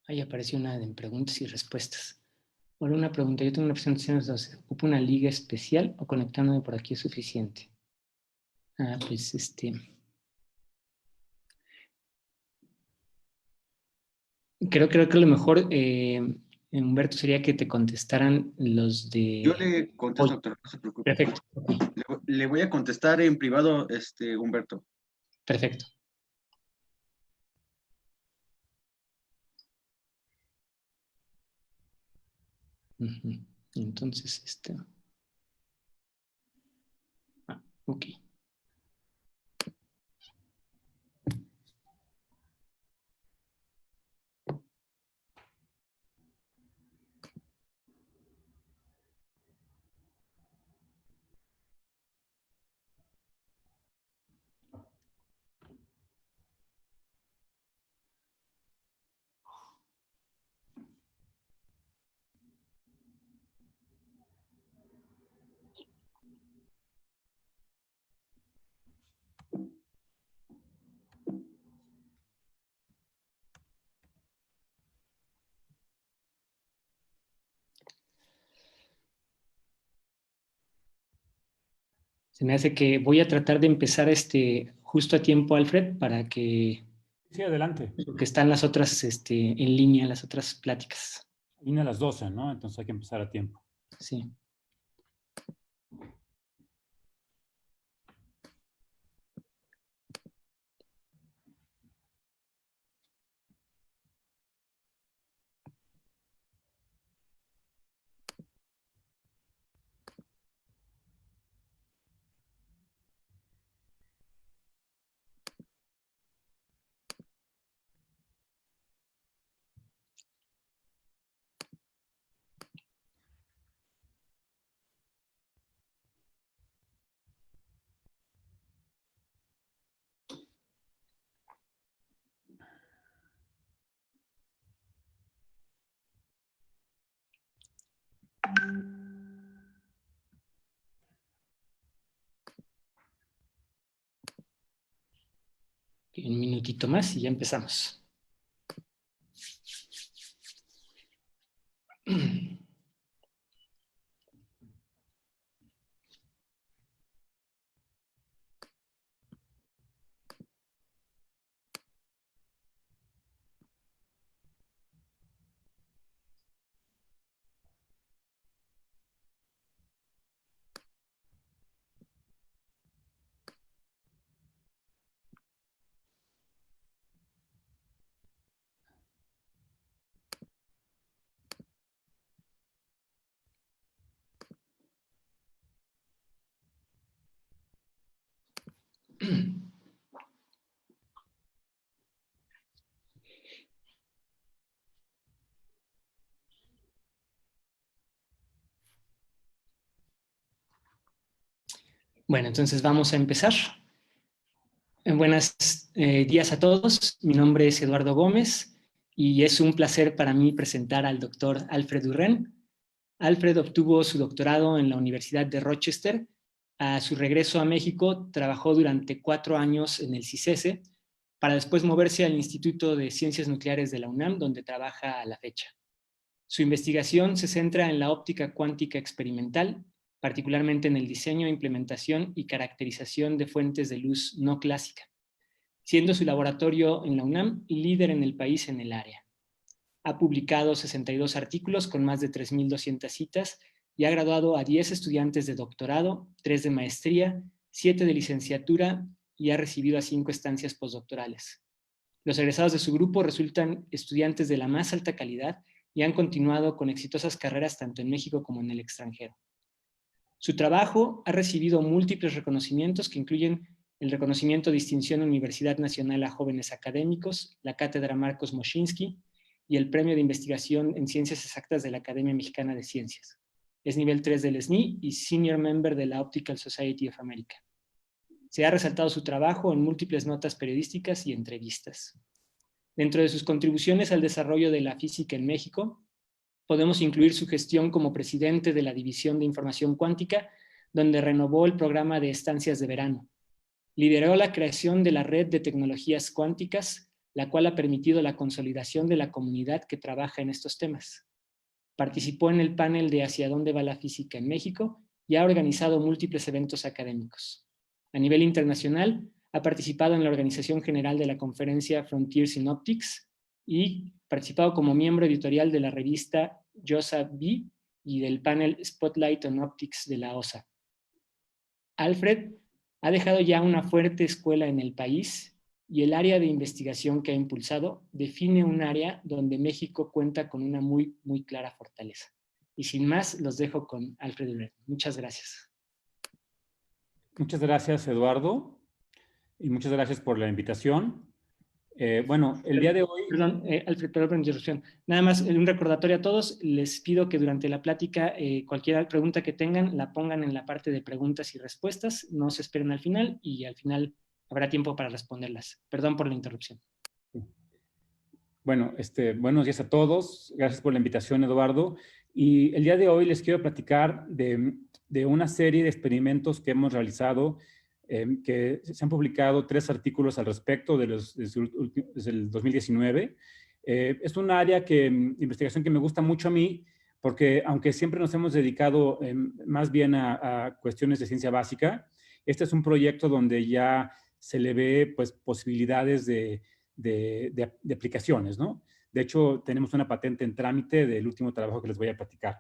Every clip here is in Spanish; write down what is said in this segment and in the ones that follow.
Ahí apareció una de preguntas y respuestas. Ahora una pregunta, yo tengo una presentación, ¿ocupo una liga especial o conectándome por aquí es suficiente? Pues creo que lo mejor, Humberto, sería que te contestaran los Yo de le contesto, hoy. doctor, no se preocupe. Perfecto. Le voy a contestar en privado, Humberto. Perfecto. Entonces, ok. Se me hace que voy a tratar de empezar justo a tiempo, Alfred, para que... Sí, adelante. Porque están las otras en línea, las otras pláticas. Vine a las 12, ¿no? Entonces hay que empezar a tiempo. Sí. Un minutito más y ya empezamos. Bueno, entonces vamos a empezar. Buenos días a todos. Mi nombre es Eduardo Gómez y es un placer para mí presentar al doctor Alfred Urren. Alfred obtuvo su doctorado en la Universidad de Rochester. A su regreso a México, trabajó durante 4 años en el CICESE para después moverse al Instituto de Ciencias Nucleares de la UNAM, donde trabaja a la fecha. Su investigación se centra en la óptica cuántica experimental, particularmente en el diseño, implementación y caracterización de fuentes de luz no clásica, siendo su laboratorio en la UNAM líder en el país en el área. Ha publicado 62 artículos con más de 3.200 citas y ha graduado a 10 estudiantes de doctorado, 3 de maestría, 7 de licenciatura y ha recibido a 5 estancias postdoctorales. Los egresados de su grupo resultan estudiantes de la más alta calidad y han continuado con exitosas carreras tanto en México como en el extranjero. Su trabajo ha recibido múltiples reconocimientos que incluyen el reconocimiento Distinción Universidad Nacional a Jóvenes Académicos, la Cátedra Marcos Moschinsky y el Premio de Investigación en Ciencias Exactas de la Academia Mexicana de Ciencias. Es nivel 3 del SNI y Senior Member de la Optical Society of America. Se ha resaltado su trabajo en múltiples notas periodísticas y entrevistas. Dentro de sus contribuciones al desarrollo de la física en México, podemos incluir su gestión como presidente de la División de Información Cuántica, donde renovó el programa de estancias de verano. Lideró la creación de la Red de Tecnologías Cuánticas, la cual ha permitido la consolidación de la comunidad que trabaja en estos temas. Participó en el panel de Hacia dónde va la física en México y ha organizado múltiples eventos académicos. A nivel internacional, ha participado en la organización general de la conferencia Frontiers in Optics y participado como miembro editorial de la revista JOSA B y del panel Spotlight on Optics de la OSA. Alfred ha dejado ya una fuerte escuela en el país y el área de investigación que ha impulsado define un área donde México cuenta con una muy clara fortaleza. Y sin más, los dejo con Alfred Durén. Muchas gracias. Muchas gracias, Eduardo, y muchas gracias por la invitación. Bueno, el día de hoy... Perdón, Alfred, perdón por la interrupción. Nada más un recordatorio a todos. Les pido que durante la plática cualquier pregunta que tengan la pongan en la parte de preguntas y respuestas. No se esperen al final y al final habrá tiempo para responderlas. Perdón por la interrupción. Bueno, buenos días a todos. Gracias por la invitación, Eduardo. Y el día de hoy les quiero platicar de una serie de experimentos que hemos realizado, que se han publicado 3 artículos al respecto desde el 2019. Es un área de investigación que me gusta mucho a mí, porque aunque siempre nos hemos dedicado más bien a cuestiones de ciencia básica, este es un proyecto donde ya se le ve pues, posibilidades de aplicaciones, ¿no? De hecho, tenemos una patente en trámite del último trabajo que les voy a platicar.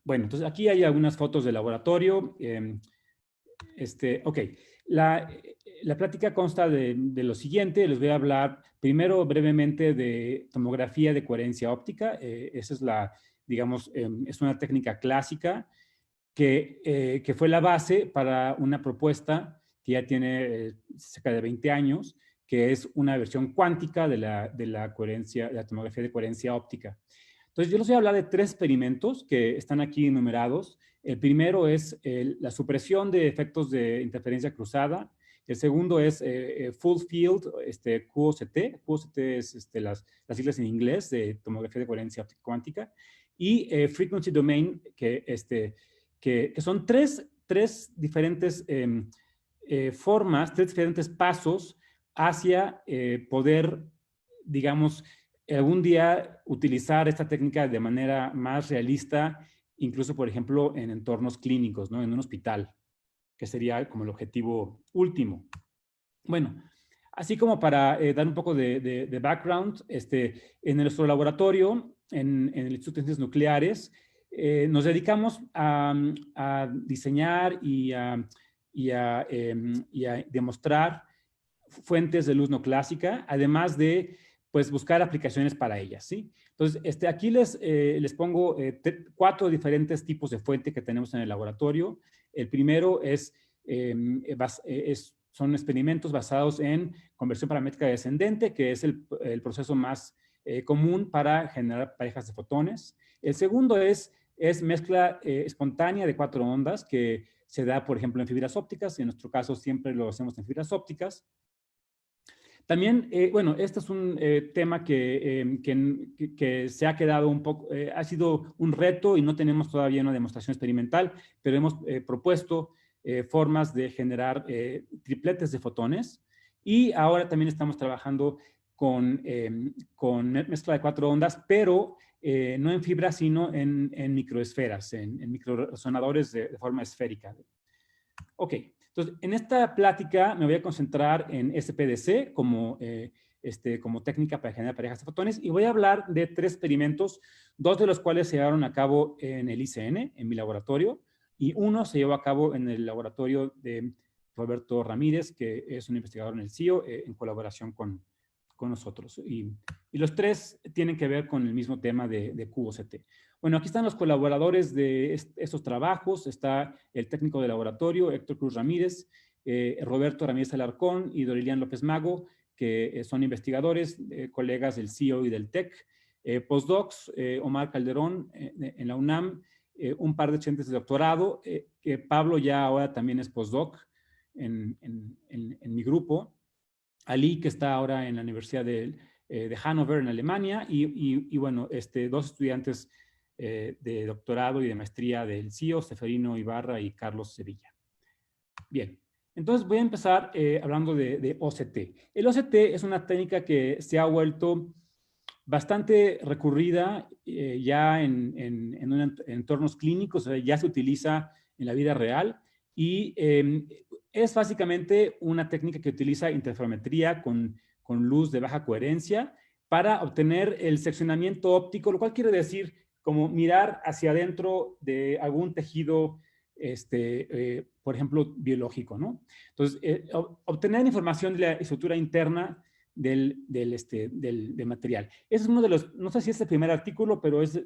Bueno, entonces aquí hay algunas fotos del laboratorio. Ok, la plática consta de lo siguiente. Les voy a hablar primero brevemente de tomografía de coherencia óptica. Esa es digamos, es una técnica clásica que fue la base para una propuesta que ya tiene cerca de 20 años, que es una versión cuántica de la tomografía de coherencia óptica. Entonces, yo les voy a hablar de 3 experimentos que están aquí enumerados. El primero es la supresión de efectos de interferencia cruzada. El segundo es Full Field QOCT. QOCT es las siglas en inglés de tomografía de coherencia óptica cuántica. Y Frequency Domain, que son tres diferentes formas, 3 diferentes pasos hacia poder, digamos, algún día utilizar esta técnica de manera más realista, incluso, por ejemplo, en entornos clínicos, ¿no? En un hospital, que sería como el objetivo último. Bueno, así como para dar un poco de background, en nuestro laboratorio, en el Instituto de Ciencias Nucleares, nos dedicamos a diseñar y a demostrar fuentes de luz no clásica, además de pues, buscar aplicaciones para ellas, ¿sí? Entonces, aquí les pongo 4 diferentes tipos de fuente que tenemos en el laboratorio. El primero son experimentos basados en conversión paramétrica descendente, que es el proceso más común para generar parejas de fotones. El segundo es mezcla espontánea de 4 ondas, que se da, por ejemplo, en fibras ópticas. En nuestro caso, siempre lo hacemos en fibras ópticas. También, bueno, este es un tema que se ha quedado un poco, ha sido un reto y no tenemos todavía una demostración experimental, pero hemos propuesto formas de generar tripletes de fotones, y ahora también estamos trabajando con mezcla de 4 ondas, pero no en fibras, sino en microesferas, en microresonadores de forma esférica. Ok. Entonces, en esta plática me voy a concentrar en SPDC como técnica para generar parejas de fotones, y voy a hablar de 3 experimentos, 2 de los cuales se llevaron a cabo en el ICN, en mi laboratorio, y uno se llevó a cabo en el laboratorio de Roberto Ramírez, que es un investigador en el CIO, en colaboración con nosotros. Y los 3 tienen que ver con el mismo tema de QOCT. Bueno, aquí están los colaboradores de estos trabajos. Está el técnico de laboratorio, Héctor Cruz Ramírez, Roberto Ramírez Alarcón y Dorilian López Mago, que son investigadores, colegas del CIO y del TEC. Postdocs, Omar Calderón en la UNAM, un par de estudiantes de doctorado, que Pablo ya ahora también es postdoc en mi grupo. Ali, que está ahora en la Universidad de Hannover, en Alemania, y bueno, 2 estudiantes de doctorado y de maestría del CIO, Seferino Ibarra y Carlos Sevilla. Bien, Entonces voy a empezar hablando de OCT. El OCT es una técnica que se ha vuelto bastante recurrida ya en entornos clínicos, o sea, ya se utiliza en la vida real y es básicamente una técnica que utiliza interferometría con luz de baja coherencia para obtener el seccionamiento óptico, lo cual quiere decir como mirar hacia adentro de algún tejido, por ejemplo, biológico, ¿no? Entonces, obtener información de la estructura interna del material. Ese es uno de los, no sé si es el primer artículo, pero es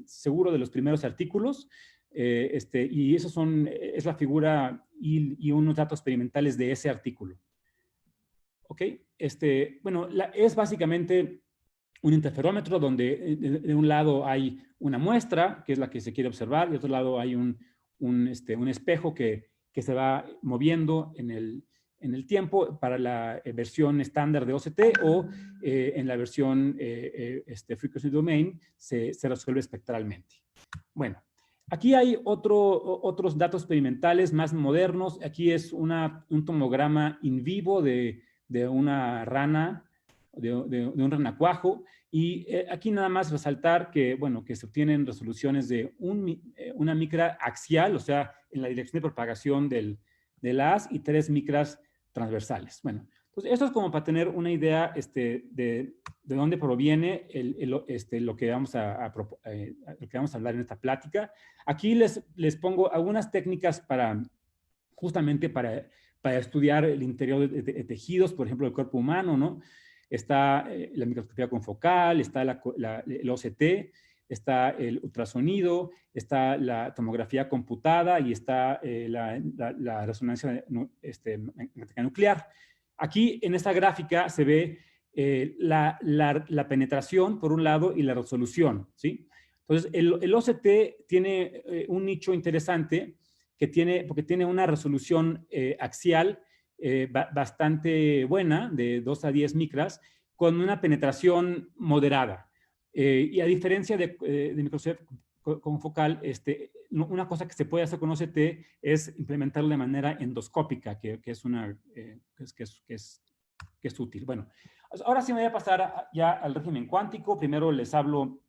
seguro de los primeros artículos, y esos son, es la figura y unos datos experimentales de ese artículo. ¿Ok? Bueno, es básicamente un interferómetro donde de un lado hay una muestra, que es la que se quiere observar, y de otro lado hay un espejo que se va moviendo en el tiempo para la versión estándar de OCT o en la versión Frequency Domain se resuelve espectralmente. Bueno, aquí hay otros datos experimentales más modernos. Aquí es un tomograma in vivo de una rana, de un renacuajo, y aquí nada más resaltar que, bueno, que se obtienen resoluciones de una micra axial, o sea, en la dirección de propagación del haz, y 3 micras transversales. Bueno, entonces esto es como para tener una idea de dónde proviene lo que vamos lo que vamos a hablar en esta plática. Aquí les pongo algunas técnicas justamente para estudiar el interior de tejidos, por ejemplo, el cuerpo humano, ¿no? Está la microscopía confocal, está el OCT, está el ultrasonido, está la tomografía computada y está la resonancia magnética nuclear. Aquí en esta gráfica se ve la penetración por un lado y la resolución, ¿sí? Entonces, el OCT tiene un nicho interesante porque tiene una resolución axial bastante buena, de 2 a 10 micras, con una penetración moderada. Y a diferencia de microscopía confocal, una cosa que se puede hacer con OCT es implementarlo de manera endoscópica, que es útil. Bueno, ahora sí me voy a pasar ya al régimen cuántico. Primero les hablo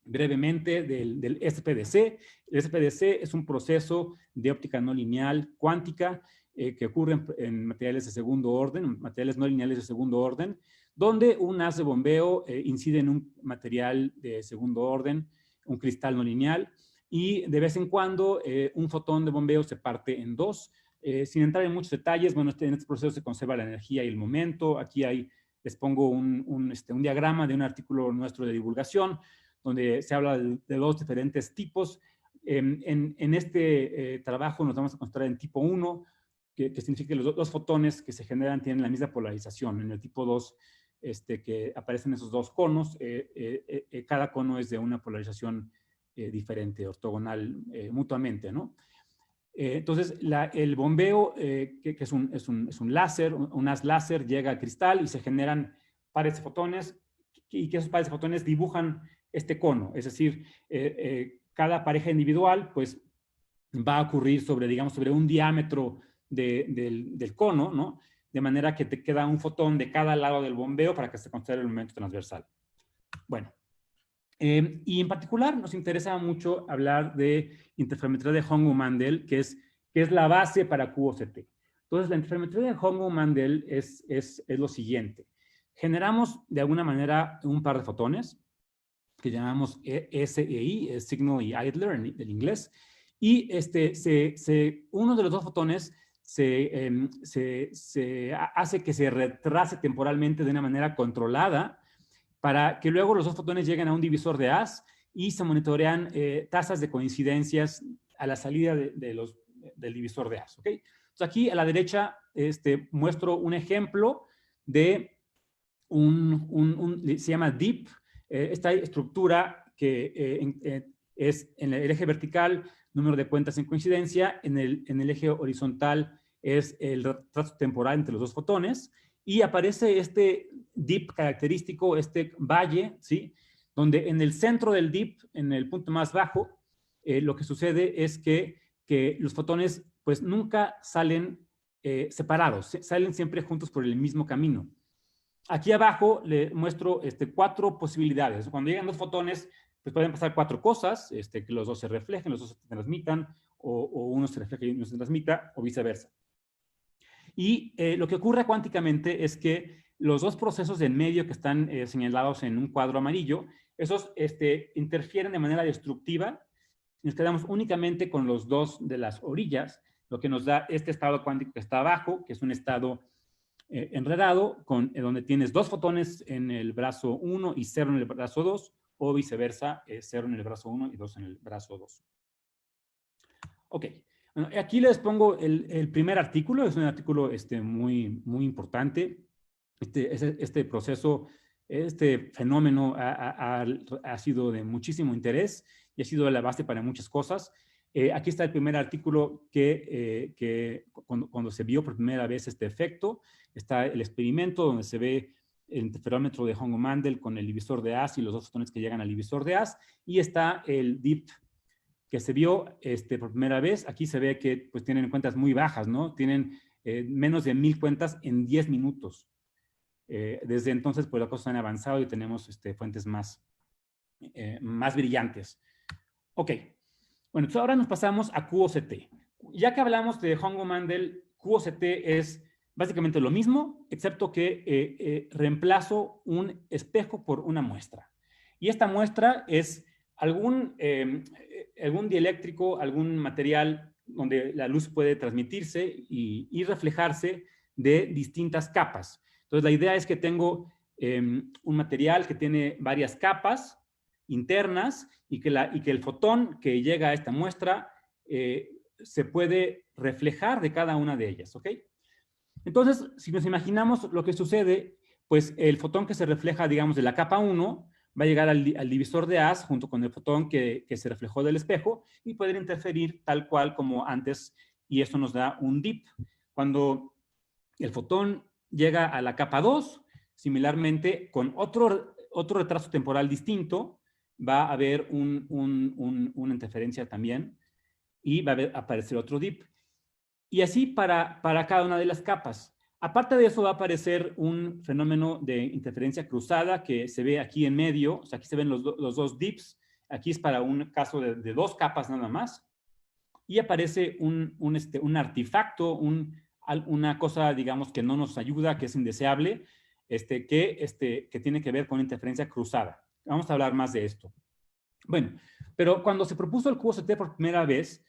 brevemente del SPDC. El SPDC es un proceso de óptica no lineal cuántica que ocurre en materiales de segundo orden, materiales no lineales de segundo orden, donde un haz de bombeo incide en un material de segundo orden, un cristal no lineal, y de vez en cuando un fotón de bombeo se parte en dos. Sin entrar en muchos detalles, bueno, en este proceso se conserva la energía y el momento. Aquí les pongo un diagrama de un artículo nuestro de divulgación, donde se habla de dos diferentes tipos. En este trabajo nos vamos a concentrar en tipo 1, que significa que los dos fotones que se generan tienen la misma polarización. En el tipo 2, que aparecen esos dos conos, cada cono es de una polarización diferente, ortogonal mutuamente, ¿no? Entonces, el bombeo, que es un láser, un haz láser, llega al cristal y se generan pares de fotones, y que esos pares de fotones dibujan este cono. Es decir, cada pareja individual pues va a ocurrir sobre un diámetro del cono, ¿no? De manera que te queda un fotón de cada lado del bombeo para que se conserve el momento transversal. Bueno, y en particular nos interesa mucho hablar de interferometría de Hong-ou-Mandel, que es la base para QOCT. Entonces, la interferometría de Hong-ou-Mandel es lo siguiente. Generamos de alguna manera un par de fotones que llamamos SEI, Signal y Idler del inglés, y uno de los dos fotones hace que se retrase temporalmente de una manera controlada para que luego los dos fotones lleguen a un divisor de haz y se monitorean tasas de coincidencias a la salida del divisor de haz. ¿Okay? Entonces aquí a la derecha muestro un ejemplo de se llama DIP, esta estructura que es en el eje vertical, número de cuentas en coincidencia, en el eje horizontal es el retraso temporal entre los dos fotones, y aparece este dip característico, este valle, ¿sí? Donde en el centro del dip, en el punto más bajo, lo que sucede es que los fotones pues nunca salen separados, salen siempre juntos por el mismo camino. Aquí abajo le muestro 4 posibilidades. Cuando llegan 2 fotones, pues pueden pasar 4 cosas, que los dos se reflejen, los dos se transmitan, o uno se refleje y uno se transmita, o viceversa. Y lo que ocurre cuánticamente es que los 2 procesos de en medio que están señalados en un cuadro amarillo, esos interfieren de manera destructiva. Nos quedamos únicamente con los 2 de las orillas, lo que nos da este estado cuántico que está abajo, que es un estado enredado, donde tienes 2 fotones en el brazo 1 y 0 en el brazo 2, o viceversa, 0 en el brazo 1 y 2 en el brazo 2. Ok. Bueno, aquí les pongo el primer artículo. Es un artículo muy, muy importante. Este proceso, este fenómeno ha sido de muchísimo interés y ha sido la base para muchas cosas. Aquí está el primer artículo que cuando se vio por primera vez este efecto. Está el experimento donde se ve el interferómetro de Hongo-Mandel con el divisor de As y los 2 fotones que llegan al divisor de As. Y está el DIP que se vio por primera vez. Aquí se ve que pues, tienen cuentas muy bajas, ¿no? Tienen menos de 1000 cuentas en 10 minutos. Desde entonces, pues las cosas han avanzado y tenemos fuentes más brillantes. Ok. Bueno, entonces ahora nos pasamos a QOCT. Ya que hablamos de Hongo-Mandel, QOCT es básicamente lo mismo, excepto que reemplazo un espejo por una muestra. Y esta muestra es algún dieléctrico, algún material donde la luz puede transmitirse y reflejarse de distintas capas. Entonces, la idea es que tengo un material que tiene varias capas internas y que el fotón que llega a esta muestra se puede reflejar de cada una de ellas, ¿ok? Entonces, si nos imaginamos lo que sucede, pues el fotón que se refleja, digamos, de la capa 1 va a llegar al divisor de As junto con el fotón que se reflejó del espejo y poder interferir tal cual como antes, y esto nos da un dip. Cuando el fotón llega a la capa 2, similarmente, con otro retraso temporal distinto, va a haber una interferencia también y va a aparecer otro dip. Y así para cada una de las capas. Aparte de eso va a aparecer un fenómeno de interferencia cruzada que se ve aquí en medio. O sea, aquí se ven los 2 dips. Aquí es para un caso de 2 capas nada más. Y aparece un artefacto, una cosa, digamos, que no nos ayuda, que es indeseable, que tiene que ver con interferencia cruzada. Vamos a hablar más de esto. Bueno, pero cuando se propuso el QOCT por primera vez,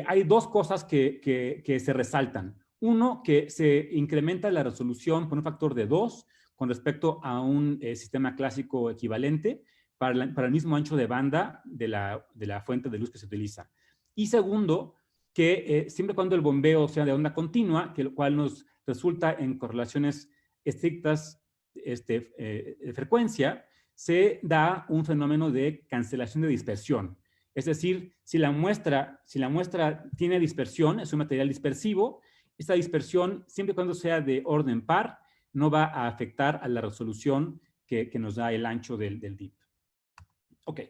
hay 2 cosas que se resaltan. Uno, que se incrementa la resolución por un factor de 2 con respecto a un sistema clásico equivalente para el mismo ancho de banda de la fuente de luz que se utiliza. Y segundo, que siempre cuando el bombeo sea de onda continua, que lo cual nos resulta en correlaciones estrictas de frecuencia, se da un fenómeno de cancelación de dispersión. Es decir, si la muestra tiene dispersión, es un material dispersivo, esta dispersión, siempre y cuando sea de orden par, no va a afectar a la resolución que nos da el ancho del dip. Ok.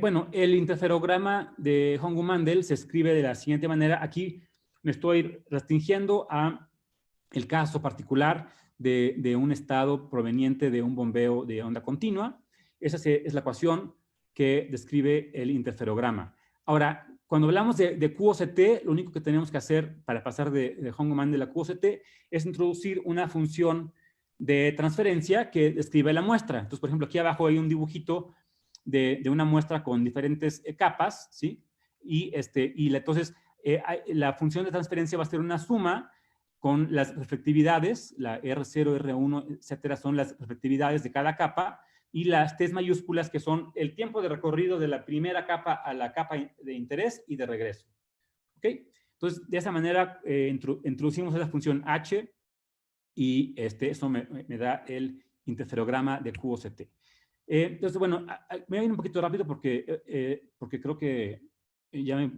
Bueno, el interferograma de Hongo-Mandel se escribe de la siguiente manera. Aquí me estoy restringiendo a el caso particular de un estado proveniente de un bombeo de onda continua. Esa es la ecuación que describe el interferograma. Ahora, cuando hablamos de QOCT, lo único que tenemos que hacer para pasar de Hongo-Mandel a QOCT es introducir una función de transferencia que describe la muestra. Entonces, por ejemplo, aquí abajo hay un dibujito de una muestra con diferentes capas, ¿sí? Entonces, la función de transferencia va a ser una suma con las reflectividades, la R0, R1, etcétera, son las reflectividades de cada capa, y las T mayúsculas, que son el tiempo de recorrido de la primera capa a la capa de interés y de regreso. ¿Ok? Entonces, de esa manera introducimos esa función H y eso me da el interferograma de QOCT. Entonces, bueno, me voy a ir un poquito rápido porque creo que ya me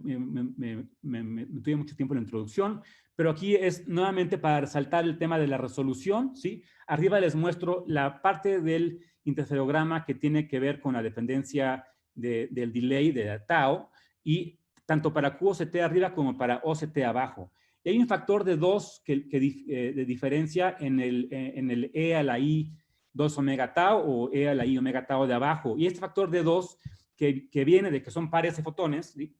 tuve mucho tiempo en la introducción, pero aquí es nuevamente para resaltar el tema de la resolución, ¿sí? Arriba les muestro la parte del interferograma que tiene que ver con la dependencia del delay de tau, y tanto para QOCT arriba como para OCT abajo. y hay un factor de 2 de diferencia en el E a la I 2 omega tau o E a la I omega tau de abajo. Y este factor de 2 que viene de que son pares de fotones, ¿sí?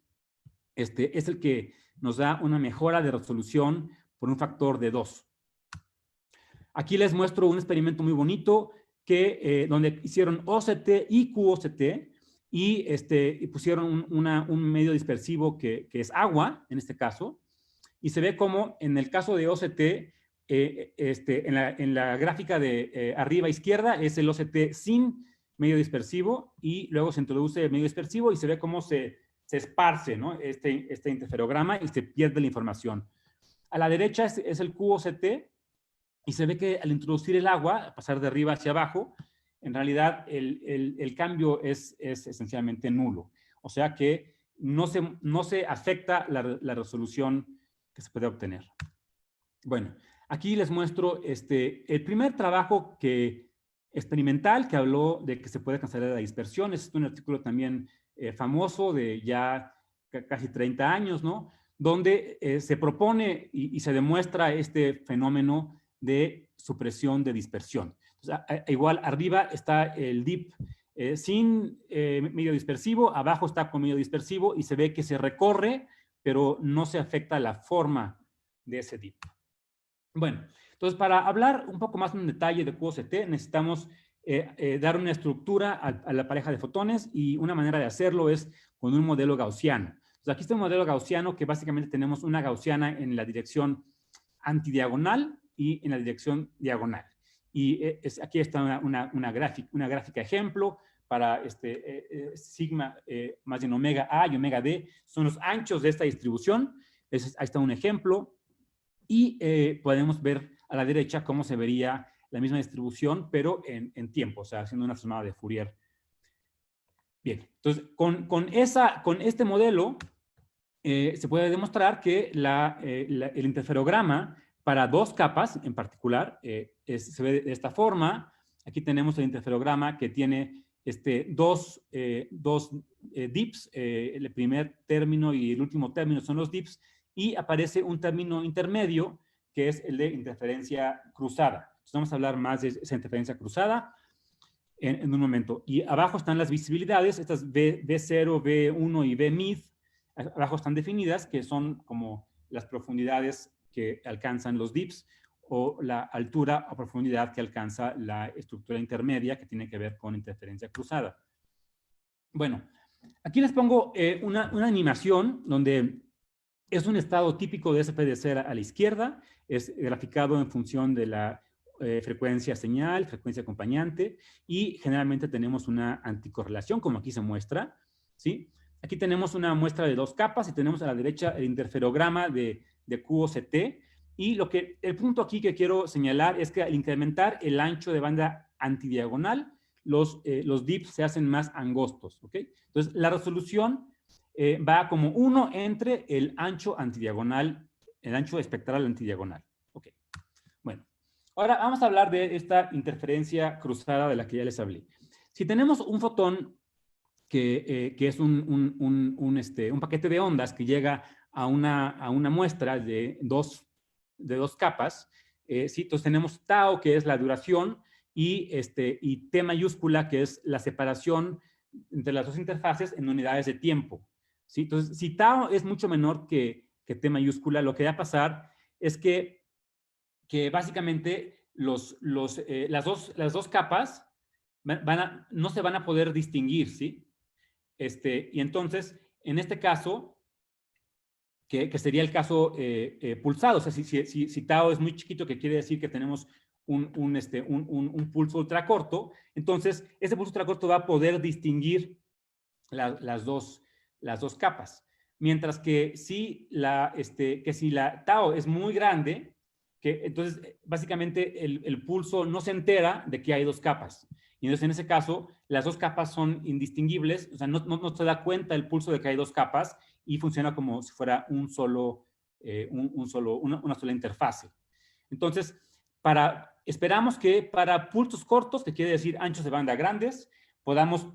Es el que nos da una mejora de resolución por un factor de 2. Aquí les muestro un experimento muy bonito donde hicieron OCT y QOCT y pusieron un medio dispersivo que es agua, en este caso, y se ve como en el caso de OCT, en la gráfica de arriba izquierda es el OCT sin medio dispersivo y luego se introduce el medio dispersivo y se ve cómo se esparce, ¿no? este interferograma y se pierde la información. A la derecha es el QOCT y se ve que al introducir el agua, pasar de arriba hacia abajo, en realidad el cambio es esencialmente nulo. O sea que no se afecta la resolución que se puede obtener. Bueno, aquí les muestro el primer trabajo experimental que habló de que se puede cancelar la dispersión. Es un artículo también famoso de ya casi 30 años, ¿no? Donde se propone y se demuestra este fenómeno de supresión de dispersión. Entonces, igual arriba está el dip sin medio dispersivo, abajo está con medio dispersivo y se ve que se recorre, pero no se afecta la forma de ese dip. Bueno, entonces para hablar un poco más en detalle de QOCT necesitamos dar una estructura a la pareja de fotones y una manera de hacerlo es con un modelo gaussiano. Entonces aquí está un modelo gaussiano que básicamente tenemos una gaussiana en la dirección antidiagonal y en la dirección diagonal. Y aquí está una gráfica ejemplo para sigma más bien omega A y omega D. Son los anchos de esta distribución. Ahí está un ejemplo. Y podemos ver a la derecha cómo se vería la misma distribución, pero en tiempo, o sea, haciendo una transformada de Fourier. Bien, entonces con este modelo se puede demostrar que el interferograma para 2 capas en particular se ve de esta forma. Aquí tenemos el interferograma que tiene dos dips, el primer término y el último término son los dips, y aparece un término intermedio que es el de interferencia cruzada. Entonces vamos a hablar más de esa interferencia cruzada en un momento. Y abajo están las visibilidades, estas V0, V1 y V-mid, abajo están definidas, que son como las profundidades que alcanzan los dips o la altura o profundidad que alcanza la estructura intermedia que tiene que ver con interferencia cruzada. Bueno, aquí les pongo una animación donde es un estado típico de SPDC a la izquierda, es graficado en función de la frecuencia señal, frecuencia acompañante, y generalmente tenemos una anticorrelación, como aquí se muestra, ¿sí? Aquí tenemos una muestra de 2 capas y tenemos a la derecha el interferograma de QOCT, y el punto aquí que quiero señalar es que al incrementar el ancho de banda antidiagonal, los dips se hacen más angostos, ¿ok? Entonces, la resolución va como 1 entre el ancho antidiagonal, el ancho espectral antidiagonal. Ok. Bueno, ahora vamos a hablar de esta interferencia cruzada de la que ya les hablé. Si tenemos un fotón que es un paquete de ondas que llega a una muestra de dos capas, ¿sí? Entonces tenemos tau, que es la duración, y T mayúscula, que es la separación entre las 2 interfaces en unidades de tiempo. ¿Sí? Entonces, si tau es mucho menor que T mayúscula, lo que va a pasar es que básicamente las dos capas no se van a poder distinguir, ¿sí? Y entonces, en este caso, que sería el caso pulsado, o sea, si tau es muy chiquito, que quiere decir que tenemos un pulso ultracorto, entonces ese pulso ultracorto va a poder distinguir las dos capas. Mientras que si la tau es muy grande, entonces básicamente el pulso no se entera de que hay 2 capas. Y entonces en ese caso las 2 capas son indistinguibles, o sea, no se da cuenta el pulso de que hay 2 capas y funciona como si fuera una sola interfase. Entonces, esperamos que para pulsos cortos, que quiere decir anchos de banda grandes, podamos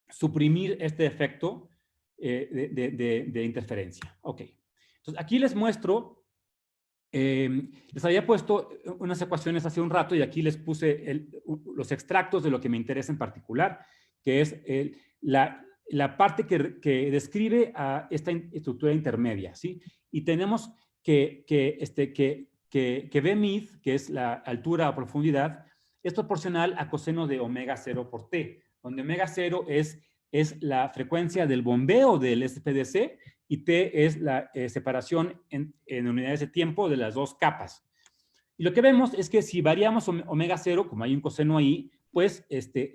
suprimir este efecto de interferencia. Ok. Entonces, aquí les muestro Les había puesto unas ecuaciones hace un rato y aquí les puse los extractos de lo que me interesa en particular, que es la parte que describe a esta estructura intermedia, ¿sí? Y tenemos que B mid, que es la altura o profundidad, es proporcional a coseno de omega 0 por t, donde omega 0 es la frecuencia del bombeo del SPDC y t es la separación en unidades de tiempo de las dos capas. Y lo que vemos es que si variamos omega 0, como hay un coseno ahí, pues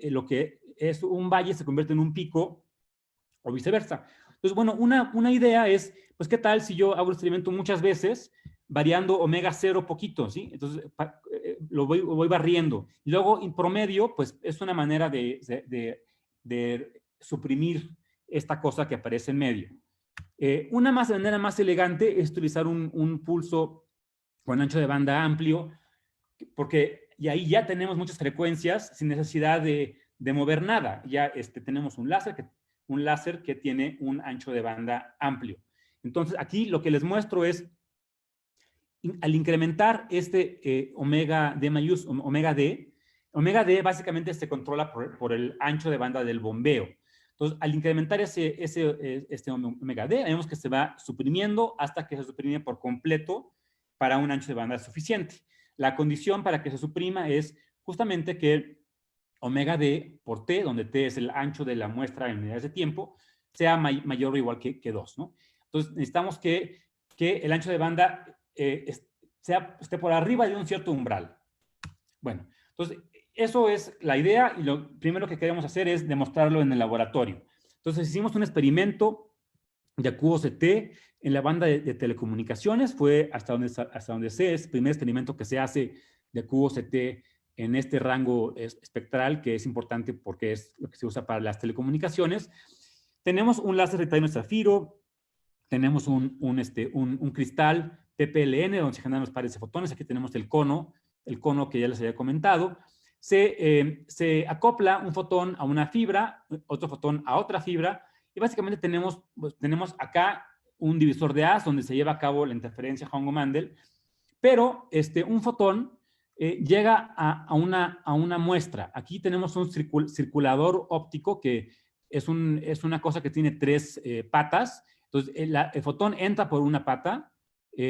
lo que es un valle se convierte en un pico o viceversa. Entonces, bueno, una idea es, pues, ¿qué tal si yo hago el experimento muchas veces variando omega 0 poquito, ¿sí? Entonces, lo voy barriendo. Y luego, en promedio, pues, es una manera de suprimir esta cosa que aparece en medio. Una manera más elegante es utilizar un pulso con ancho de banda amplio, porque y ahí ya tenemos muchas frecuencias sin necesidad de mover nada. Ya tenemos un láser que tiene un ancho de banda amplio. Entonces, aquí lo que les muestro es, al incrementar omega D básicamente se controla por el ancho de banda del bombeo. Entonces, al incrementar este omega D, vemos que se va suprimiendo hasta que se suprime por completo para un ancho de banda suficiente. La condición para que se suprima es justamente que omega D por T, donde T es el ancho de la muestra en unidades de tiempo, sea mayor o igual que 2, ¿no? Entonces, necesitamos que el ancho de banda esté por arriba de un cierto umbral. Bueno, entonces, eso es la idea y lo primero que queremos hacer es demostrarlo en el laboratorio. Entonces, hicimos un experimento de QOCT en la banda de telecomunicaciones. Fue hasta donde sé, es el primer experimento que se hace de QOCT en este rango espectral, que es importante porque es lo que se usa para las telecomunicaciones. Tenemos un láser de titanio zafiro, tenemos un cristal PPLN, donde se generan los pares de fotones. Aquí tenemos el cono que ya les había comentado. Se acopla un fotón a una fibra, otro fotón a otra fibra, y básicamente tenemos acá un divisor de As donde se lleva a cabo la interferencia Hongo-Mandel, pero un fotón llega a una muestra. Aquí tenemos un circulador óptico que es una cosa que tiene 3 patas. Entonces, el fotón entra por una pata,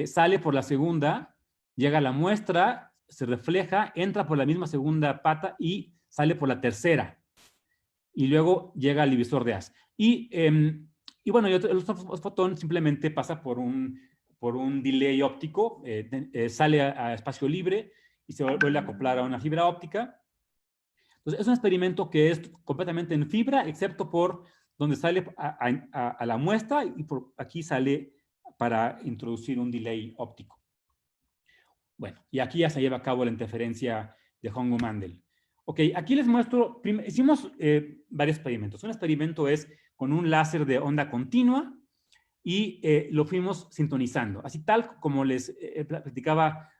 sale por la segunda, llega a la muestra, se refleja, entra por la misma segunda pata y sale por la tercera. Y luego llega al divisor de As. Y bueno, el otro fotón simplemente pasa por un delay óptico, sale a espacio libre y se vuelve a acoplar a una fibra óptica. Entonces, es un experimento que es completamente en fibra, excepto por donde sale a la muestra y por aquí sale para introducir un delay óptico. Bueno, y aquí ya se lleva a cabo la interferencia de Hongo-Mandel. Ok, aquí les muestro, hicimos varios experimentos. Un experimento es con un láser de onda continua y lo fuimos sintonizando. Así tal como les platicaba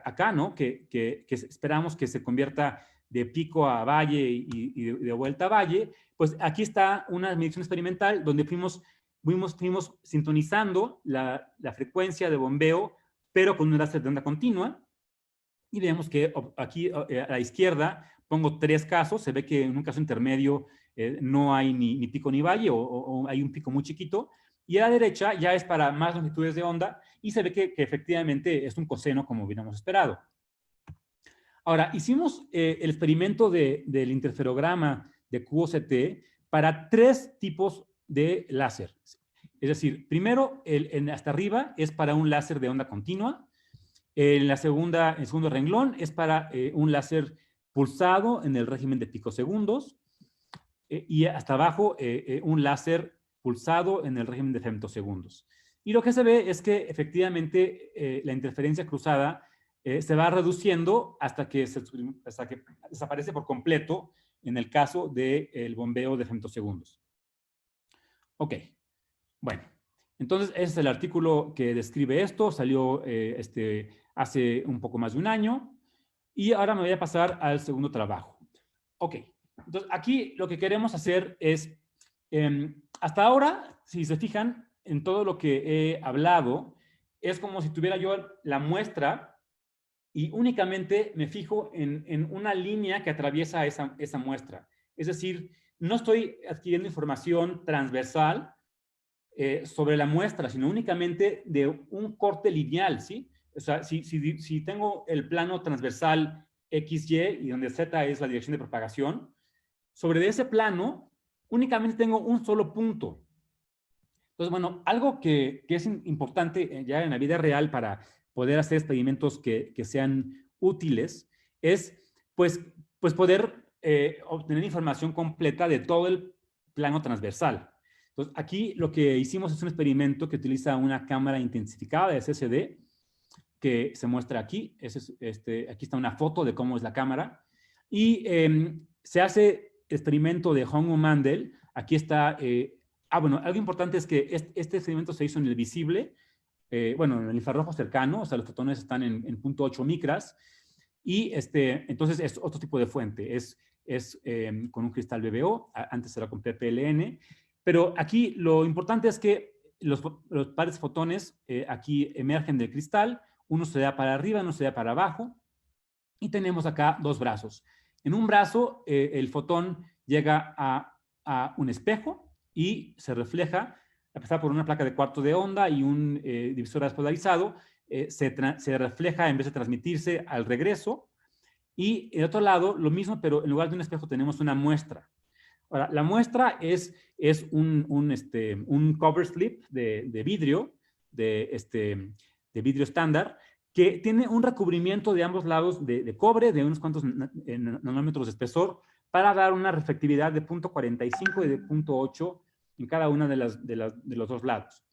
acá, ¿no? Que esperamos que se convierta de pico a valle y de vuelta a valle. Pues aquí está una medición experimental donde fuimos sintonizando la frecuencia de bombeo, pero con un láser de onda continua. Y vemos que aquí a la izquierda pongo 3 casos. Se ve que en un caso intermedio no hay ni pico ni valle o hay un pico muy chiquito. Y a la derecha ya es para más longitudes de onda y se ve que efectivamente es un coseno como hubiéramos esperado. Ahora, hicimos el experimento del interferograma de QOCT para 3 tipos de láser. Es decir, primero, hasta arriba es para un láser de onda continua. En el segundo renglón es para un láser pulsado en el régimen de picosegundos. Y hasta abajo un láser pulsado en el régimen de femtosegundos. Y lo que se ve es que efectivamente la interferencia cruzada se va reduciendo hasta que desaparece por completo en el caso del bombeo de femtosegundos. Ok, bueno, entonces ese es el artículo que describe esto, salió hace un poco más de un año, y ahora me voy a pasar al segundo trabajo. Ok, entonces aquí lo que queremos hacer es, hasta ahora, si se fijan, en todo lo que he hablado, es como si tuviera yo la muestra y únicamente me fijo en una línea que atraviesa esa muestra. Es decir, no estoy adquiriendo información transversal sobre la muestra, sino únicamente de un corte lineal, ¿sí? O sea, si tengo el plano transversal XY y donde Z es la dirección de propagación, sobre ese plano únicamente tengo un solo punto. Entonces, bueno, algo que es importante ya en la vida real para poder hacer experimentos que sean útiles es, pues poder obtener información completa de todo el plano transversal. Entonces, aquí lo que hicimos es un experimento que utiliza una cámara intensificada de SSD, que se muestra aquí. Aquí está una foto de cómo es la cámara. Y se hace experimento de Hong-Mandel. Aquí está... bueno, algo importante es que este experimento se hizo en el visible, bueno, en el infrarrojo cercano, o sea, los fotones están en 0.8 micras, y entonces es otro tipo de fuente, es con un cristal BBO, antes era con PPLN, pero aquí lo importante es que los pares de fotones aquí emergen del cristal, uno se da para arriba, uno se da para abajo, y tenemos acá dos brazos. En un brazo, el fotón llega a un espejo y se refleja, a pasar por una placa de cuarto de onda y un divisor despolarizado, se refleja en vez de transmitirse al regreso. Y el otro lado, lo mismo, pero en lugar de un espejo tenemos una muestra. Ahora, la muestra es un cover slip de vidrio, de vidrio estándar, que tiene un recubrimiento de ambos lados de cobre de unos cuantos nanómetros de espesor para dar una reflectividad de 0.45 y de 0.8 en cada una de los dos lados.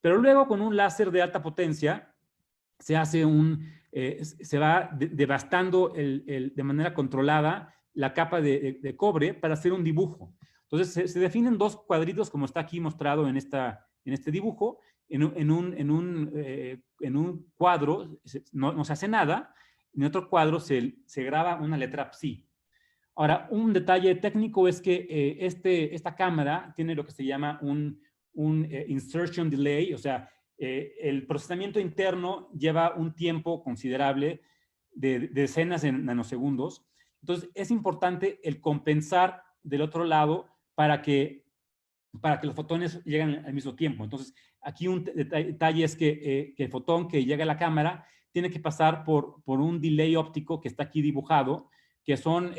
Pero luego con un láser de alta potencia se hace se va devastando de manera controlada la capa de cobre para hacer un dibujo. Entonces se definen dos cuadritos como está aquí mostrado en este dibujo. En un cuadro no se hace nada, en otro cuadro se graba una letra psi. Ahora, un detalle técnico es que esta cámara tiene lo que se llama un insertion delay, o sea, el procesamiento interno lleva un tiempo considerable de decenas de nanosegundos. Entonces, es importante el compensar del otro lado para que los fotones lleguen al mismo tiempo. Entonces, aquí un detalle es que el fotón que llega a la cámara tiene que pasar por un delay óptico que está aquí dibujado, que son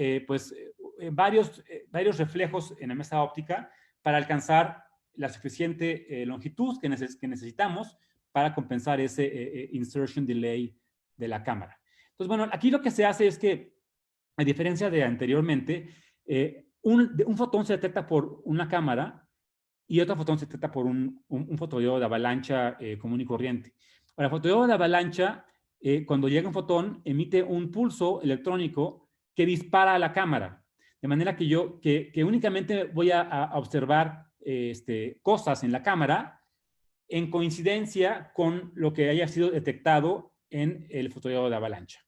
varios reflejos en la mesa óptica para alcanzar la suficiente longitud que necesitamos para compensar ese insertion delay de la cámara. Entonces, bueno, aquí lo que se hace es que, a diferencia de anteriormente, un fotón se detecta por una cámara y otro fotón se detecta por un fotodiodo de avalancha común y corriente. Ahora, el fotodiodo de avalancha, cuando llega un fotón, emite un pulso electrónico que dispara a la cámara. De manera que únicamente voy a observar cosas en la cámara en coincidencia con lo que haya sido detectado en el fotodiodo de avalancha.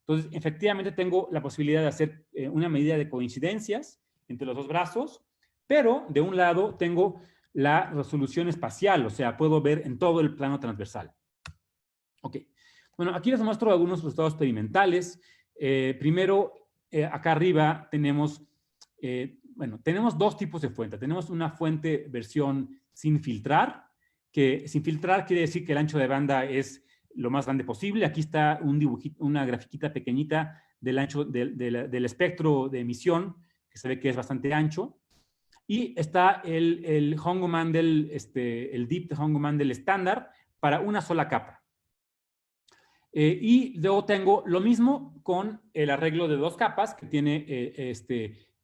Entonces, efectivamente tengo la posibilidad de hacer una medida de coincidencias entre los dos brazos, pero de un lado tengo la resolución espacial, o sea, puedo ver en todo el plano transversal. Ok. Bueno, aquí les muestro algunos resultados experimentales. Primero, acá arriba tenemos, tenemos dos tipos de fuente. Tenemos una fuente versión sin filtrar, que sin filtrar quiere decir que el ancho de banda es lo más grande posible. Aquí está un dibujito, una grafiquita pequeñita del ancho del espectro de emisión, que se ve que es bastante ancho. Y está el Hong-Mandel, el DIP de Hong-Mandel estándar para una sola capa. Y luego tengo lo mismo con el arreglo de dos capas que tiene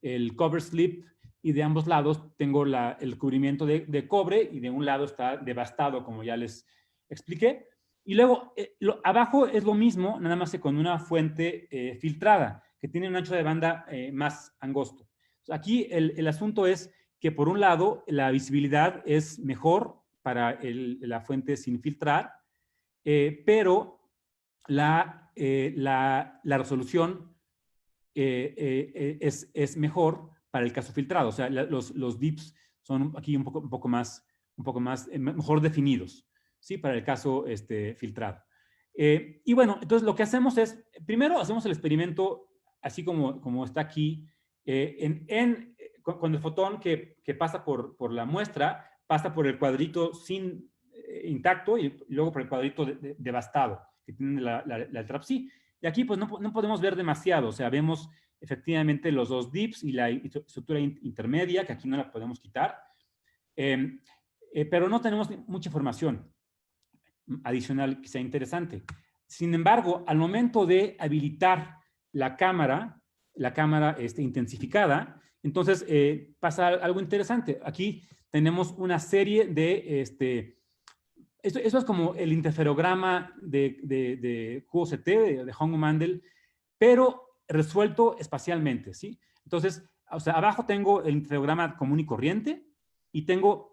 el cover slip, y de ambos lados tengo el cubrimiento de cobre y de un lado está devastado, como ya les expliqué. Y luego abajo es lo mismo, nada más que con una fuente filtrada que tiene un ancho de banda más angosto. Aquí el asunto es que por un lado la visibilidad es mejor para la fuente sin filtrar, pero la resolución es mejor para el caso filtrado. O sea, los dips son aquí un poco más mejor definidos. ¿sí? Para el caso filtrado. Y bueno, entonces lo que hacemos es, primero hacemos el experimento así como está aquí, con el fotón que pasa por la muestra, pasa por el cuadrito intacto y luego por el cuadrito devastado que tiene la TRAPSI. Y aquí pues no podemos ver demasiado, o sea, vemos efectivamente los dos dips y la estructura intermedia, que aquí no la podemos quitar, pero no tenemos mucha información adicional que sea interesante. Sin embargo, al momento de habilitar la cámara intensificada, entonces pasa algo interesante. Aquí tenemos una serie de, eso es como el interferograma de QOCT, de Hongo-Mandel, pero resuelto espacialmente, ¿sí? Entonces, o sea, abajo tengo el interferograma común y corriente y tengo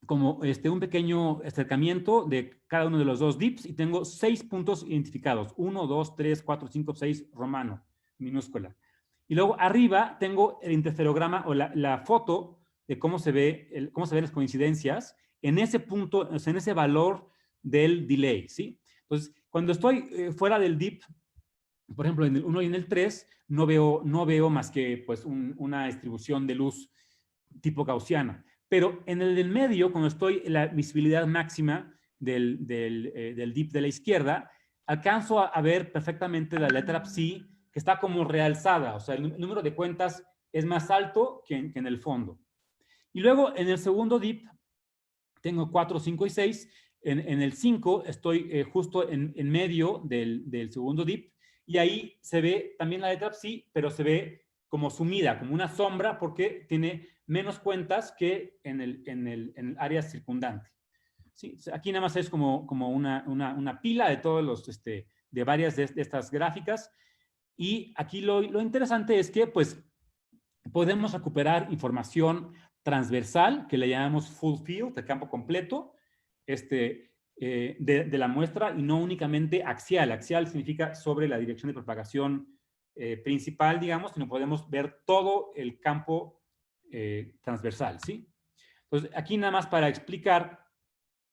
como un pequeño acercamiento de cada uno de los dos dips y tengo 6 puntos identificados. 1, 2, 3, 4, 5, 6, romano, minúscula. Y luego arriba tengo el interferograma o la foto de cómo se ven las coincidencias en ese punto, o sea, en ese valor del delay, ¿sí? Entonces, cuando estoy fuera del dip, por ejemplo, en el 1 y en el 3, no veo más que pues, una distribución de luz tipo gaussiana. Pero en el del medio, cuando estoy en la visibilidad máxima del dip de la izquierda, alcanzo a ver perfectamente la letra psi que está como realzada, o sea, el número de cuentas es más alto que en el fondo. Y luego en el segundo dip tengo 4, 5 y 6. En el 5 estoy justo en medio del segundo dip y ahí se ve también la letra psi, pero se ve como sumida, como una sombra porque tiene menos cuentas que en el área circundante. Sí, aquí nada más es como una pila de todos los, de varias de estas gráficas. Y aquí lo interesante es que, pues, podemos recuperar información transversal, que le llamamos full field, de campo completo, de la muestra, y no únicamente axial. Axial significa sobre la dirección de propagación principal, digamos, sino podemos ver todo el campo transversal, ¿sí? Entonces, aquí nada más para explicar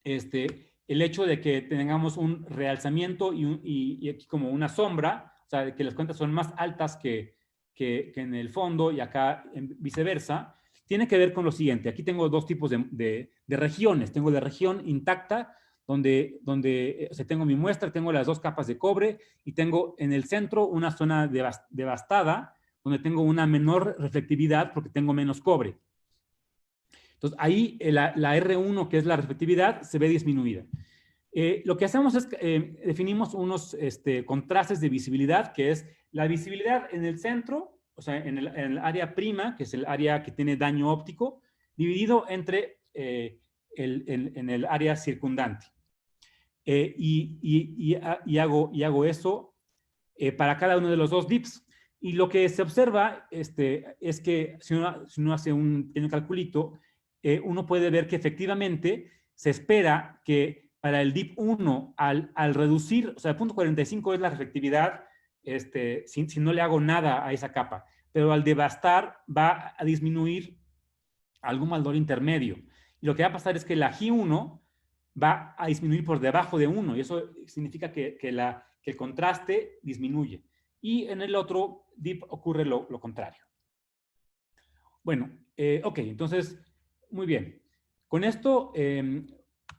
el hecho de que tengamos un realzamiento y aquí como una sombra, o sea, que las cuentas son más altas que en el fondo y acá viceversa, tiene que ver con lo siguiente. Aquí tengo dos tipos de regiones. Tengo la región intacta, donde o sea, tengo mi muestra, tengo las dos capas de cobre y tengo en el centro una zona devastada, donde tengo una menor reflectividad porque tengo menos cobre. Entonces, ahí la R1, que es la reflectividad, se ve disminuida. Lo que hacemos es definimos unos contrastes de visibilidad, que es la visibilidad en el centro, o sea, en el área prima, que es el área que tiene daño óptico, dividido entre en el área circundante. Y hago eso para cada uno de los dos dips. Y lo que se observa es que si uno hace un pequeño calculito, uno puede ver que efectivamente se espera que para el dip 1, al reducir, o sea, el punto 45 es la reflectividad si no le hago nada a esa capa, pero al devastar va a disminuir algún valor intermedio. Y lo que va a pasar es que la G1 va a disminuir por debajo de 1, y eso significa que el contraste disminuye. Y en el otro dip ocurre lo contrario. Bueno, ok, entonces, muy bien. Con esto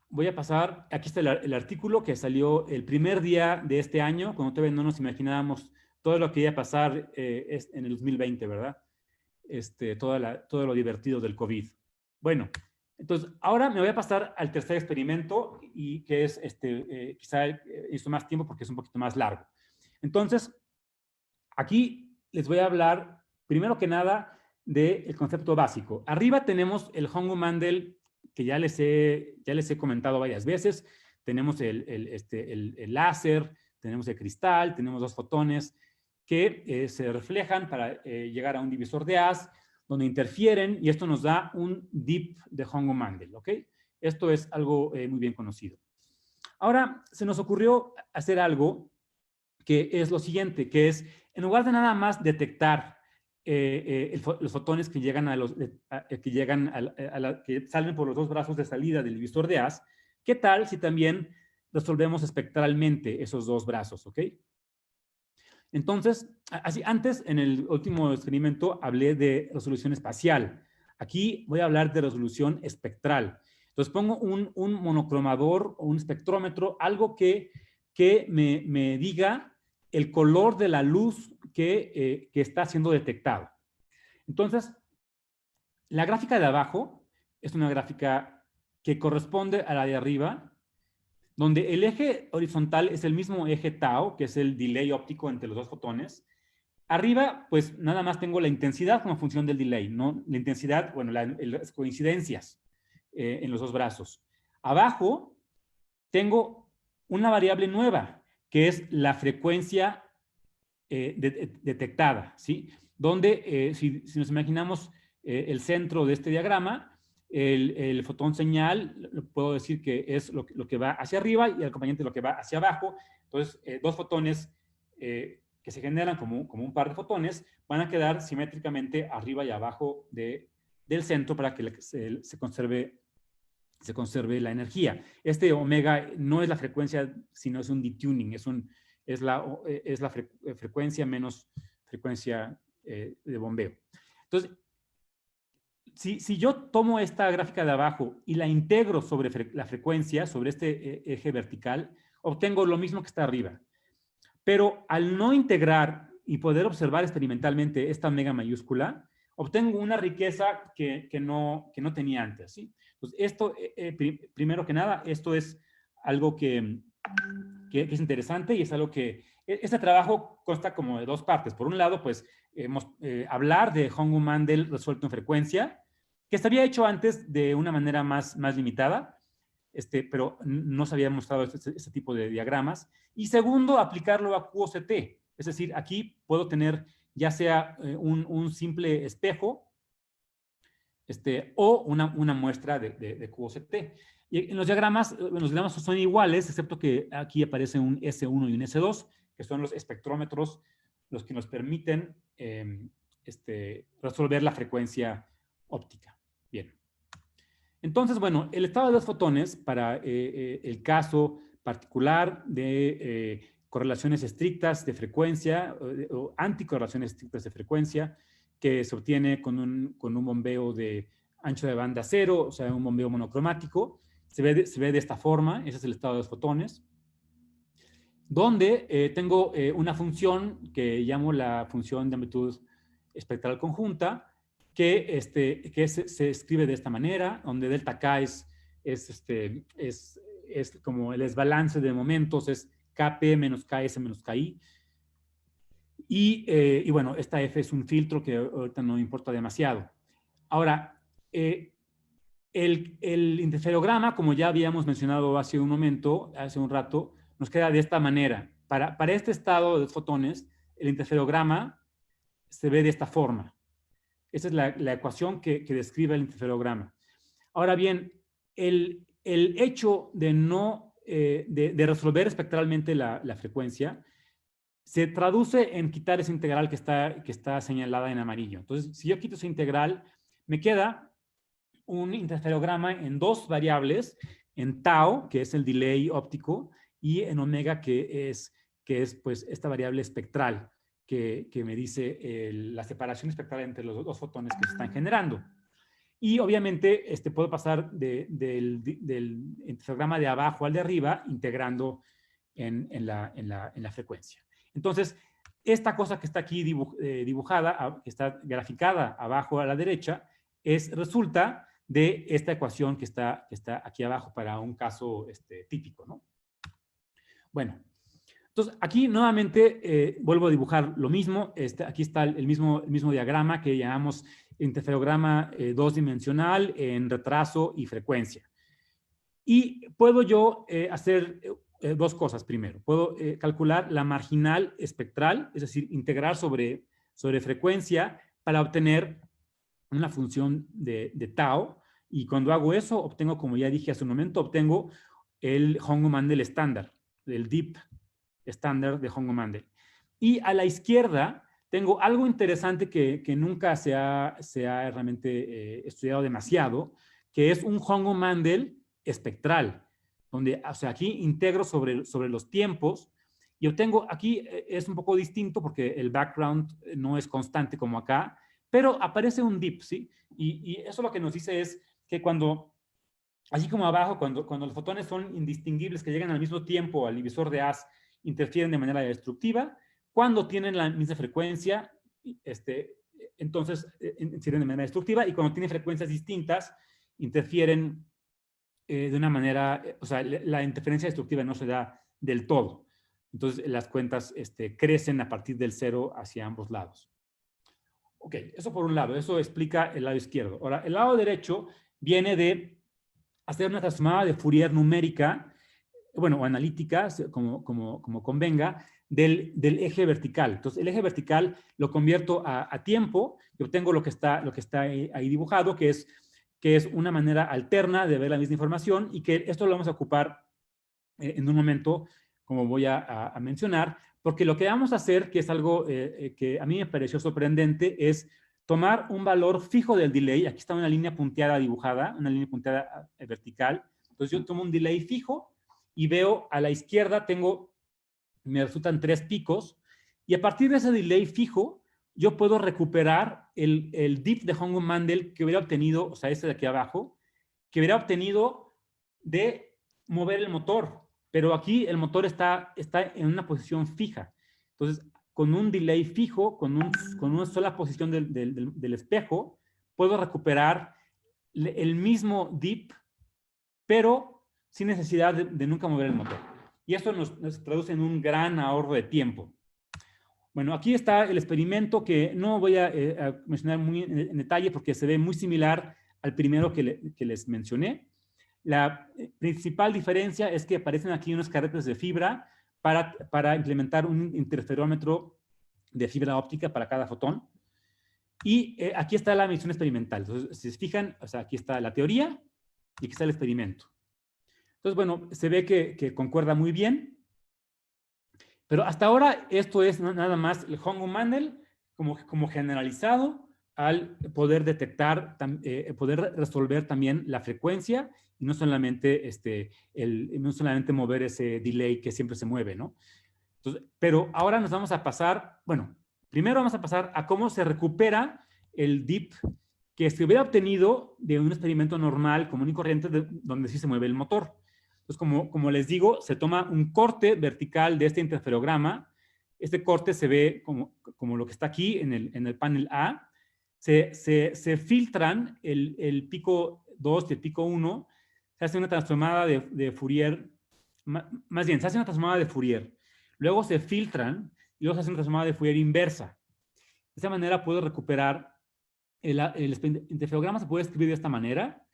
voy a pasar, aquí está el artículo que salió el primer día de este año, cuando todavía no nos imaginábamos todo lo que iba a pasar en el 2020, ¿verdad? Todo lo divertido del COVID. Bueno, entonces ahora me voy a pasar al tercer experimento y que es, quizá hizo más tiempo porque es un poquito más largo. Entonces, aquí les voy a hablar, primero que nada, del concepto básico. Arriba tenemos el Hongo-Mandel, que ya les he comentado varias veces. Tenemos el láser, tenemos el cristal, tenemos dos fotones que se reflejan para llegar a un divisor de haz, donde interfieren, y esto nos da un dip de Hongo-Mandel, ¿ok? Esto es algo muy bien conocido. Ahora, se nos ocurrió hacer algo que es lo siguiente, que es, en lugar de nada más detectar los fotones que llegan que salen por los dos brazos de salida del divisor de haz, ¿Qué tal si también resolvemos espectralmente esos dos brazos, ¿ok? Entonces, así, antes, en el último experimento, hablé de resolución espacial. Aquí voy a hablar de resolución espectral. Entonces, pongo un monocromador o un espectrómetro, algo que me diga el color de la luz que está siendo detectado. Entonces, la gráfica de abajo es una gráfica que corresponde a la de arriba, donde el eje horizontal es el mismo eje tau, que es el delay óptico entre los dos fotones. Arriba, pues nada más tengo la intensidad como función del delay, ¿no? La intensidad, bueno, las coincidencias en los dos brazos. Abajo tengo una variable nueva, que es la frecuencia detectada, ¿sí? Donde, si nos imaginamos el centro de este diagrama, el fotón señal, puedo decir que es lo que va hacia arriba y el acompañante lo que va hacia abajo. Entonces, dos fotones que se generan como un par de fotones van a quedar simétricamente arriba y abajo del centro para que se conserve la energía. Este omega no es la frecuencia, sino es un detuning, es la frecuencia menos frecuencia de bombeo. Entonces, si yo tomo esta gráfica de abajo y la integro sobre la frecuencia, sobre este eje vertical, obtengo lo mismo que está arriba. Pero al no integrar y poder observar experimentalmente esta omega mayúscula, obtengo una riqueza que no tenía antes, ¿sí? Entonces, esto, primero que nada, esto es algo que es interesante y es algo que... Este trabajo consta como de dos partes. Por un lado, pues, hablar de Hongo-Mandel resuelto en frecuencia, que se había hecho antes de una manera más limitada, pero no se había mostrado este tipo de diagramas. Y segundo, aplicarlo a QOCT. Es decir, aquí puedo tener ya sea un simple espejo o una muestra de QOCT. Y en los diagramas son iguales, excepto que aquí aparece un S1 y un S2, que son los espectrómetros los que nos permiten resolver la frecuencia óptica. Bien. Entonces, bueno, el estado de los fotones para el caso particular de correlaciones estrictas de frecuencia o anticorrelaciones estrictas de frecuencia que se obtiene con un bombeo de ancho de banda cero, o sea, un bombeo monocromático, se ve de esta forma. Ese es el estado de los fotones, donde tengo una función que llamo la función de amplitud espectral conjunta, que se escribe de esta manera, donde delta K es como el desbalance de momentos, es Kp menos Ks menos Ki. Y bueno, esta F es un filtro que ahorita no importa demasiado. Ahora, el interferograma, como ya habíamos mencionado hace un rato, nos queda de esta manera. Para este estado de fotones, el interferograma se ve de esta forma. Esa es la ecuación que describe el interferograma. Ahora bien, el hecho de resolver espectralmente la frecuencia se traduce en quitar esa integral que está señalada en amarillo. Entonces, si yo quito esa integral, me queda un interferograma en dos variables, en tau, que es el delay óptico, y en omega, que es pues esta variable espectral que me dice la separación espectral entre los dos fotones que se están generando. Y obviamente puedo pasar del interferograma de abajo al de arriba, integrando en la frecuencia. Entonces, esta cosa que está aquí dibujada, que está graficada abajo a la derecha, resulta de esta ecuación que está aquí abajo para un caso típico, ¿no? Bueno, entonces aquí nuevamente vuelvo a dibujar lo mismo. Aquí está el mismo diagrama que llamamos interferograma dos-dimensional en retraso y frecuencia. Y puedo yo hacer dos cosas primero. Puedo calcular la marginal espectral, es decir, integrar sobre frecuencia para obtener una función de tau, y cuando hago eso obtengo, como ya dije hace un momento, obtengo el Hongo-Mandel estándar, el DIP estándar de Hongo-Mandel. Y a la izquierda tengo algo interesante que nunca se ha realmente estudiado demasiado, que es un Hongo-Mandel espectral. donde, o sea, aquí integro sobre los tiempos y obtengo, aquí es un poco distinto porque el background no es constante como acá, pero aparece un dip, ¿sí? Y eso lo que nos dice es que cuando, así como abajo, cuando los fotones son indistinguibles, que llegan al mismo tiempo al divisor de haz, interfieren de manera destructiva, cuando tienen la misma frecuencia, entonces interfieren de manera destructiva, y cuando tienen frecuencias distintas, interfieren de una manera, o sea, la interferencia destructiva no se da del todo. Entonces, las cuentas crecen a partir del cero hacia ambos lados. Ok, eso por un lado, eso explica el lado izquierdo. Ahora, el lado derecho viene de hacer una transformada de Fourier numérica, bueno, o analítica, como convenga, del eje vertical. Entonces, el eje vertical lo convierto a tiempo y obtengo lo que está ahí dibujado, que es una manera alterna de ver la misma información, y que esto lo vamos a ocupar en un momento, como voy a mencionar, porque lo que vamos a hacer, que es algo que a mí me pareció sorprendente, es tomar un valor fijo del delay. Aquí está una línea punteada dibujada, una línea punteada vertical. Entonces yo tomo un delay fijo y veo a la izquierda me resultan 3 picos, y a partir de ese delay fijo yo puedo recuperar el dip de Hongo-Mandel que hubiera obtenido, o sea, este de aquí abajo, que hubiera obtenido de mover el motor. Pero aquí el motor está en una posición fija. Entonces, con un delay fijo, con una sola posición del espejo, puedo recuperar el mismo dip, pero sin necesidad de nunca mover el motor. Y esto nos traduce en un gran ahorro de tiempo. Bueno, aquí está el experimento, que no voy a mencionar muy en detalle porque se ve muy similar al primero que les mencioné. La principal diferencia es que aparecen aquí unos carretes de fibra para implementar un interferómetro de fibra óptica para cada fotón. Y aquí está la medición experimental. Entonces, si se fijan, o sea, aquí está la teoría y aquí está el experimento. Entonces, bueno, se ve que concuerda muy bien. Pero hasta ahora esto es nada más el Hongo-Mandel como generalizado al poder detectar, poder resolver también la frecuencia y no solamente, no solamente mover ese delay que siempre se mueve, ¿no? Entonces, pero ahora nos vamos a pasar, bueno, primero vamos a pasar a cómo se recupera el dip que se hubiera obtenido de un experimento normal, común y corriente, donde sí se mueve el motor. Entonces, como les digo, se toma un corte vertical de este interferograma. Este corte se ve como lo que está aquí en el panel A. Se filtran el pico 2 y el pico 1. Se hace una transformada de Fourier. Más bien, se hace una transformada de Fourier. Luego se filtran y luego se hace una transformada de Fourier inversa. De esa manera puedo recuperar el interferograma. Se puede escribir de esta manera,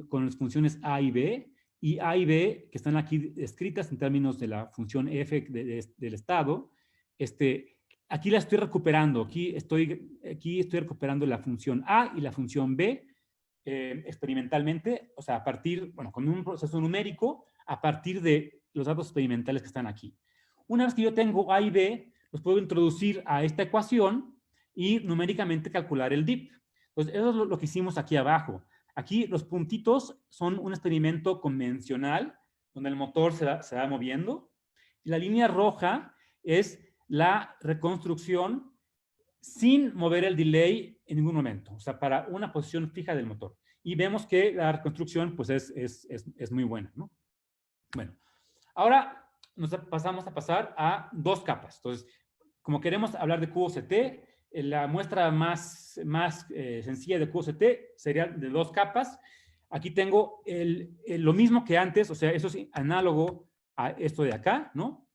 con las funciones A y B. Y A y B, que están aquí escritas en términos de la función f del estado, aquí la estoy recuperando. Aquí estoy recuperando la función A y la función B experimentalmente, o sea, con un proceso numérico, a partir de los datos experimentales que están aquí. Una vez que yo tengo A y B, los puedo introducir a esta ecuación y numéricamente calcular el dip. Entonces, eso es lo que hicimos aquí abajo. Aquí los puntitos son un experimento convencional donde el motor se va moviendo. Y la línea roja es la reconstrucción sin mover el delay en ningún momento, o sea, para una posición fija del motor. Y vemos que la reconstrucción pues es muy buena, ¿no? Bueno, ahora pasamos a pasar a 2 capas. Entonces, como queremos hablar de QOCT, la muestra más sencilla de QOCT sería de 2 capas. Aquí tengo lo mismo que antes, o sea, eso es análogo a esto de acá, ¿no?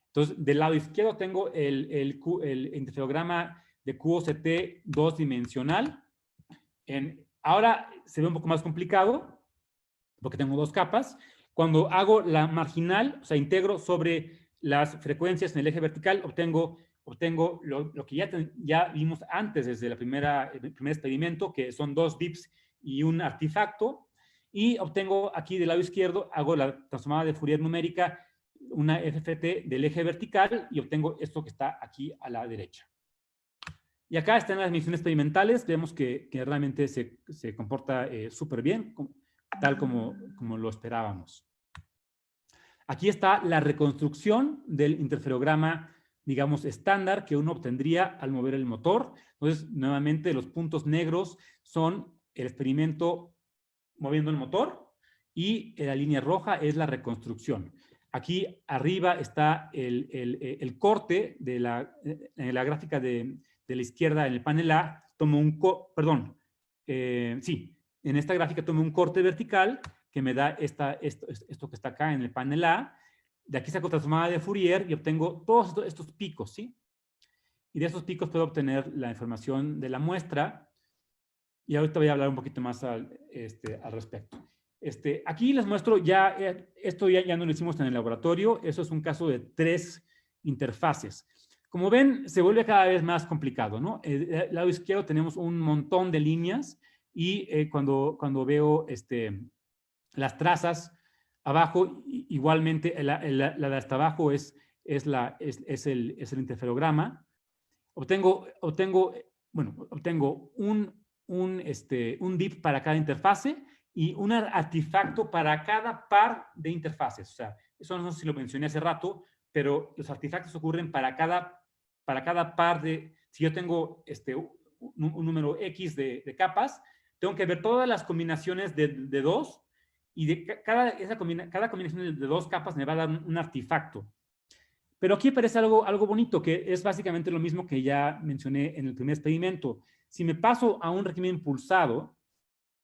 Entonces, del lado izquierdo tengo el interferograma de QOCT 2-dimensional. Ahora se ve un poco más complicado porque tengo 2 capas. Cuando hago la marginal, o sea, integro sobre las frecuencias en el eje vertical, obtengo lo que ya vimos antes desde el primer experimento, que son 2 dips y un artefacto, y obtengo aquí del lado izquierdo, hago la transformada de Fourier numérica, una FFT del eje vertical, y obtengo esto que está aquí a la derecha. Y acá están las mediciones experimentales. Vemos que realmente se comporta súper bien, tal como lo esperábamos. Aquí está la reconstrucción del interferograma, digamos, estándar que uno obtendría al mover el motor. Entonces, nuevamente, los puntos negros son el experimento moviendo el motor y la línea roja es la reconstrucción. Aquí arriba está el corte de en la gráfica de la izquierda en el panel A. Tomo un, en esta gráfica tomo un corte vertical que me da esto que está acá en el panel A. De aquí saco transformada de Fourier y obtengo todos estos picos, ¿sí? Y de estos picos puedo obtener la información de la muestra. Y ahorita voy a hablar un poquito más al respecto. Aquí les muestro ya, esto ya no lo hicimos en el laboratorio. Eso es un caso de 3 interfaces. Como ven, se vuelve cada vez más complicado, ¿no? Del lado izquierdo tenemos un montón de líneas y cuando veo las trazas abajo, igualmente la de hasta abajo es el interferograma. Obtengo un DIP para cada interfase y un artefacto para cada par de interfaces. O sea, eso no sé si lo mencioné hace rato, pero los artefactos ocurren para cada par de... Si yo tengo un número X de capas, tengo que ver todas las combinaciones de 2 y cada combinación de 2 capas me va a dar un artefacto. Pero aquí aparece algo bonito, que es básicamente lo mismo que ya mencioné en el primer experimento. Si me paso a un régimen pulsado,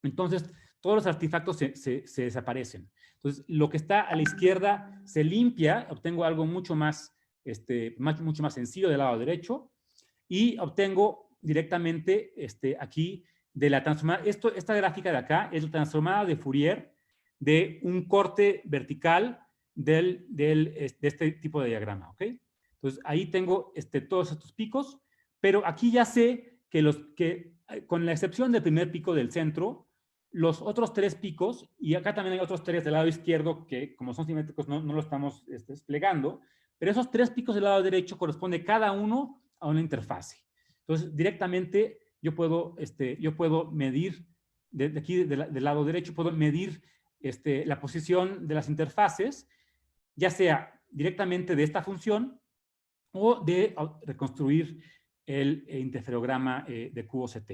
entonces todos los artefactos se desaparecen. Entonces, lo que está a la izquierda se limpia, obtengo algo mucho más sencillo del lado derecho y obtengo directamente aquí de la transformada. Esta gráfica de acá es la transformada de Fourier de un corte vertical de este tipo de diagrama, ¿ok? Entonces, ahí tengo todos estos picos, pero aquí ya sé que con la excepción del primer pico del centro, los otros 3 picos, y acá también hay otros 3 del lado izquierdo que como son simétricos no lo estamos desplegando, pero esos 3 picos del lado derecho corresponde cada uno a una interfase. Entonces, directamente yo puedo medir, de aquí del lado derecho, puedo medir la posición de las interfaces, ya sea directamente de esta función o de reconstruir el interferograma de QOCT.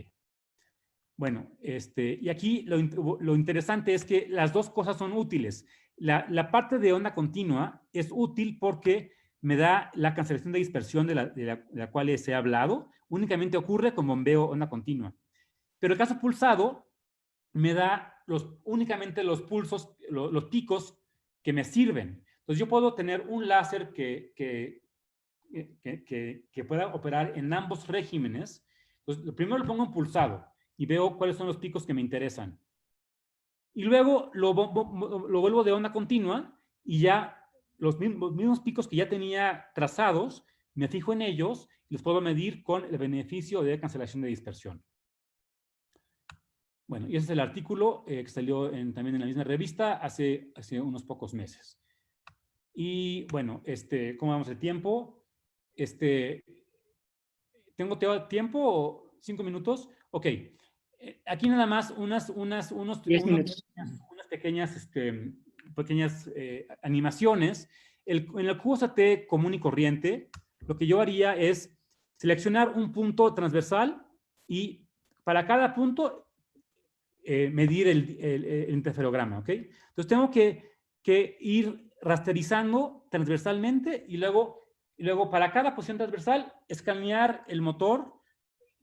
Bueno, y aquí lo interesante es que las dos cosas son útiles. La parte de onda continua es útil porque me da la cancelación de dispersión de la cual se ha hablado. Únicamente ocurre con bombeo onda continua. Pero el caso pulsado me da únicamente los pulsos, los picos que me sirven. Entonces yo puedo tener un láser que pueda operar en ambos regímenes. Entonces, primero lo pongo en pulsado y veo cuáles son los picos que me interesan. Y luego lo vuelvo de onda continua y ya los mismos picos que ya tenía trazados, me fijo en ellos y los puedo medir con el beneficio de cancelación de dispersión. Bueno, y ese es el artículo que salió también en la misma revista hace unos pocos meses. Y bueno, ¿cómo vamos de tiempo? ¿Tengo tiempo? ¿5 minutos? Ok. Aquí nada más unas pequeñas animaciones. En el QOCT común y corriente, lo que yo haría es seleccionar un punto transversal y para cada punto medir el interferograma, ¿ok? Entonces tengo que ir rasterizando transversalmente y luego para cada posición transversal escanear el motor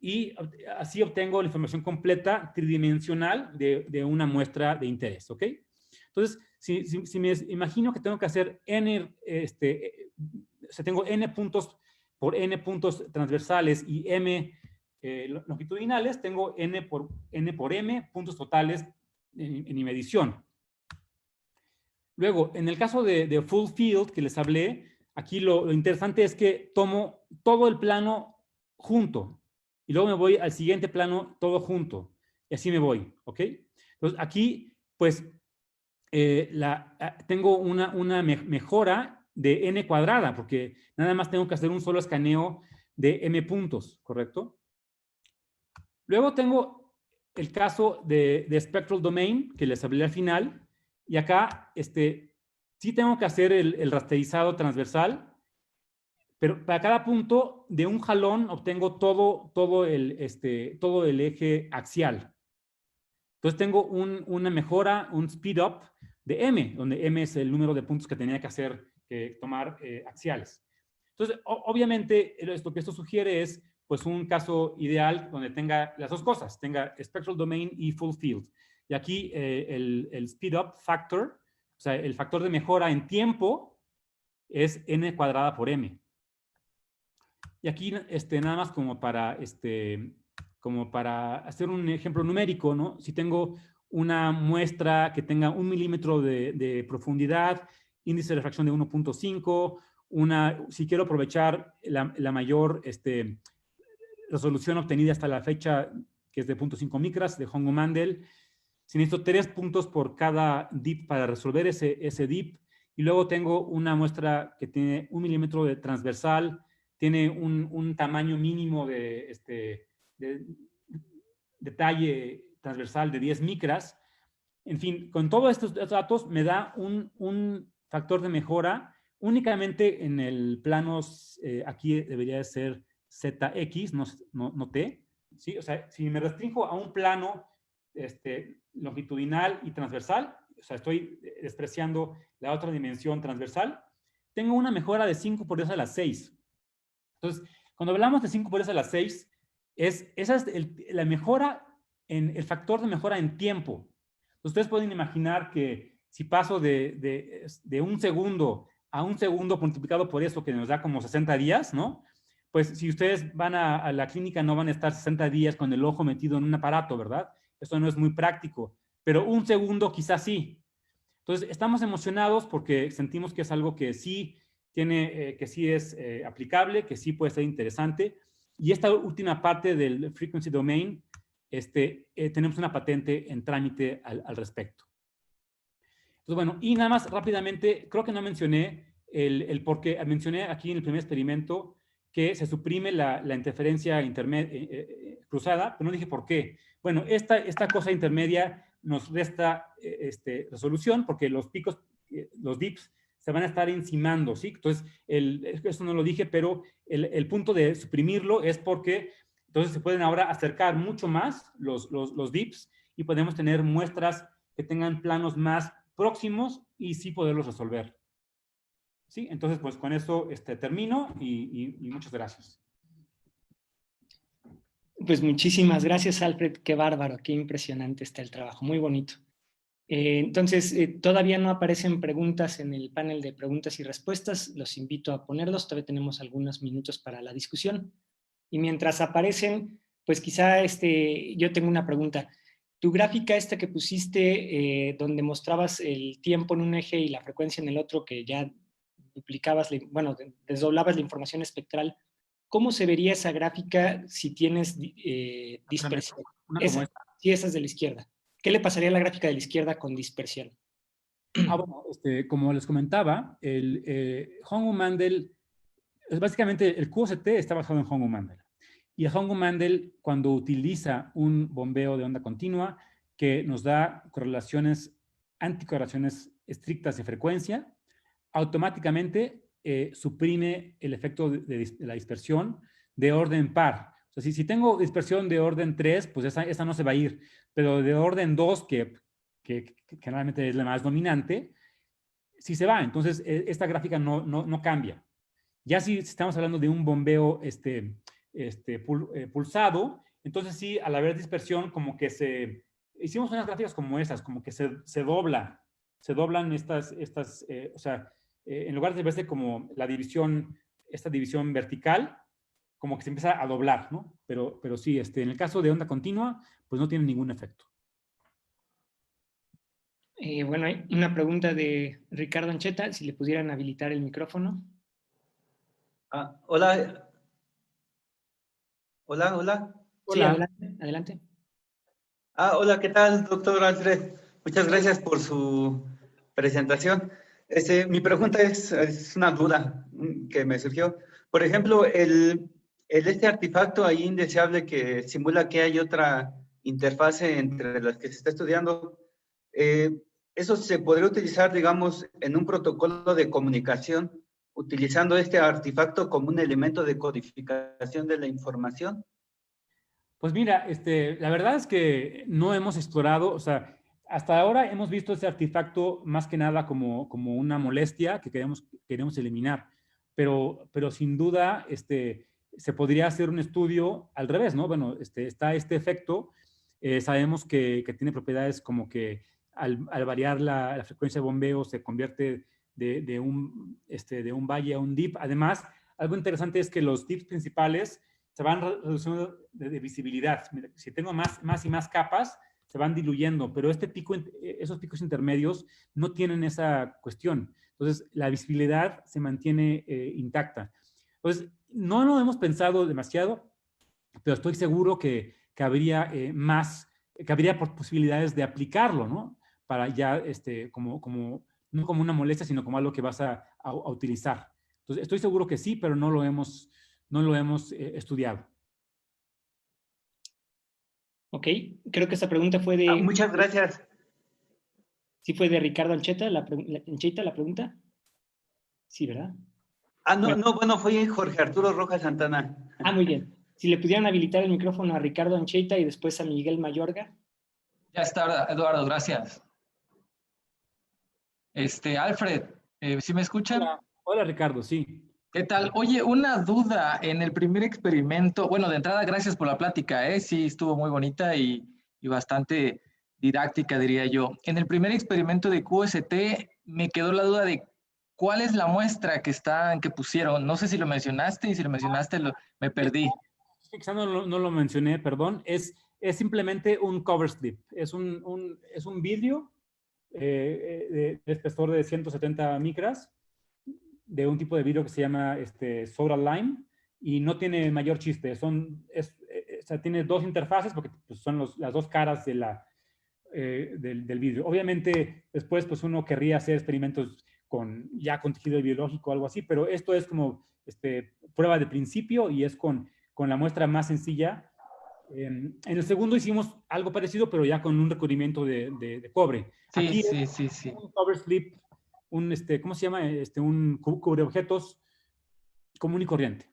y así obtengo la información completa tridimensional de una muestra de interés, ¿ok? Entonces, si me imagino que tengo que hacer o sea, tengo n puntos por n puntos transversales y m longitudinales, tengo n por m puntos totales en mi medición. Luego, en el caso de full field que les hablé, aquí lo interesante es que tomo todo el plano junto y luego me voy al siguiente plano todo junto y así me voy, ¿ok? Entonces, aquí, pues, tengo una mejora de n cuadrada porque nada más tengo que hacer un solo escaneo de m puntos, ¿correcto? Luego tengo el caso de spectral domain que les hablé al final y acá Sí tengo que hacer el rasterizado transversal, pero para cada punto, de un jalón obtengo todo el eje axial. Entonces tengo una mejora, un speed up de M, donde M es el número de puntos que tenía que hacer, tomar axiales. Entonces, obviamente, lo que esto sugiere es pues un caso ideal donde tenga las dos cosas, tenga spectral domain y full field. Y aquí el speed up factor, o sea, el factor de mejora en tiempo es n cuadrada por m. Y aquí nada más como para hacer un ejemplo numérico, ¿no? Si tengo una muestra que tenga 1 milímetro de profundidad, índice de refracción de 1.5, si quiero aprovechar la mayor resolución obtenida hasta la fecha, que es de 0.5 micras, de Hongo-Mandel, si necesito 3 puntos por cada dip para resolver ese dip, y luego tengo una muestra que tiene 1 milímetro de transversal, tiene un tamaño mínimo de detalle transversal de 10 micras. En fin, con todos estos datos me da un factor de mejora únicamente en el plano, aquí debería de ser ZX, no T. ¿Sí? O sea, si me restringo a un plano longitudinal y transversal, o sea, estoy despreciando la otra dimensión transversal, tengo una mejora de 5 por 10 a la 6. Entonces, cuando hablamos de 5 por 10 a la 6, esa es la mejora, el factor de mejora en tiempo. Ustedes pueden imaginar que si paso de 1 segundo a 1 segundo multiplicado por eso, que nos da como 60 días, ¿no? Pues si ustedes van a la clínica no van a estar 60 días con el ojo metido en un aparato, ¿verdad? Esto no es muy práctico, pero 1 segundo quizás sí. Entonces, estamos emocionados porque sentimos que es algo que sí es aplicable, que sí puede ser interesante. Y esta última parte del frequency domain, tenemos una patente en trámite al respecto. Entonces, bueno, y nada más rápidamente, creo que no mencioné el por qué. Mencioné aquí en el primer experimento que se suprime la interferencia cruzada, pero no dije por qué. Bueno, esta cosa intermedia nos resta resolución porque los picos, los dips, se van a estar encimando, ¿sí? Entonces, eso no lo dije, pero el punto de suprimirlo es porque entonces se pueden ahora acercar mucho más los dips y podemos tener muestras que tengan planos más próximos y sí poderlos resolver. ¿Sí? Entonces, pues con eso termino y muchas gracias. Pues muchísimas gracias, Alfred. Qué bárbaro, qué impresionante está el trabajo, muy bonito. Entonces, todavía no aparecen preguntas en el panel de preguntas y respuestas. Los invito a ponerlos. Todavía tenemos algunos minutos para la discusión. Y mientras aparecen, pues quizá yo tengo una pregunta. Tu gráfica esta que pusiste, donde mostrabas el tiempo en un eje y la frecuencia en el otro, que ya duplicabas, bueno, desdoblabas la información espectral, ¿cómo se vería esa gráfica si tienes dispersión? Sí, esa es de la izquierda. ¿Qué le pasaría a la gráfica de la izquierda con dispersión? Bueno, como les comentaba, el Hongo-Mandel, básicamente el QCT está basado en Hongo-Mandel. Y el Hongo-Mandel, cuando utiliza un bombeo de onda continua que nos da correlaciones, anticorrelaciones estrictas de frecuencia, automáticamente suprime el efecto de la dispersión de orden par. O sea, si tengo dispersión de orden 3, pues esa no se va a ir, pero de orden 2, que generalmente es la más dominante, sí se va. Entonces, esta gráfica no cambia. Ya si estamos hablando de un bombeo pulsado, entonces sí, al haber dispersión, como que hicimos unas gráficas como esas, como que se doblan estas o sea, en lugar de verse como esta división vertical, como que se empieza a doblar, ¿no? Pero sí, en el caso de onda continua, pues no tiene ningún efecto. Bueno, hay una pregunta de Ricardo Ancheta, si le pudieran habilitar el micrófono. Hola. Hola. Sí, adelante. Hola, ¿qué tal, doctor Alfred? Muchas gracias por su presentación. Mi pregunta es una duda que me surgió. Por ejemplo, este artefacto ahí indeseable que simula que hay otra interfase entre las que se está estudiando, eso se podría utilizar, digamos, en un protocolo de comunicación, utilizando este artefacto como un elemento de codificación de la información. Pues mira, la verdad es que no hemos explorado, o sea, hasta ahora hemos visto ese artefacto más que nada como una molestia que queremos eliminar, pero sin duda se podría hacer un estudio al revés, ¿no? Bueno, está este efecto, sabemos que tiene propiedades como que al variar la frecuencia de bombeo se convierte de un valle a un dip. Además, algo interesante es que los dips principales se van reduciendo de visibilidad. Si tengo más y más capas, se van diluyendo, pero esos picos intermedios no tienen esa cuestión. Entonces, la visibilidad se mantiene intacta. Entonces, no lo hemos pensado demasiado, pero estoy seguro que habría que habría posibilidades de aplicarlo, ¿no? Para ya, no como una molestia, sino como algo que vas a utilizar. Entonces, estoy seguro que sí, pero no lo hemos estudiado. Ok, creo que esta pregunta fue de... Muchas gracias. ¿Sí fue de Ricardo Ancheta, la pregunta? Sí, ¿verdad? Bueno, fue Jorge Arturo Rojas Santana. Muy bien. Si le pudieran habilitar el micrófono a Ricardo Ancheta y después a Miguel Mayorga. Ya está, Eduardo, gracias. Alfred, ¿sí me escuchan? Hola, Ricardo, sí. ¿Qué tal? Oye, una duda en el primer experimento. Bueno, de entrada, gracias por la plática, ¿eh? Sí, estuvo muy bonita y bastante didáctica, diría yo. En el primer experimento de QST me quedó la duda de cuál es la muestra que pusieron. No sé si lo mencionaste y si lo mencionaste me perdí. Quizá no lo mencioné, perdón. Es simplemente un cover slip. Es un vidrio de espesor de 170 micras, de un tipo de vidrio que se llama Soda Lime, y no tiene mayor chiste. O sea, tiene dos interfaces porque pues, son las dos caras del vidrio. Obviamente, después pues uno querría hacer experimentos con tejido biológico o algo así, pero esto es como prueba de principio y es con la muestra más sencilla. En el segundo hicimos algo parecido, pero ya con un recubrimiento de cobre. Sí, Aquí sí. un cover slip, ¿cómo se llama? Un cubre objetos común y corriente.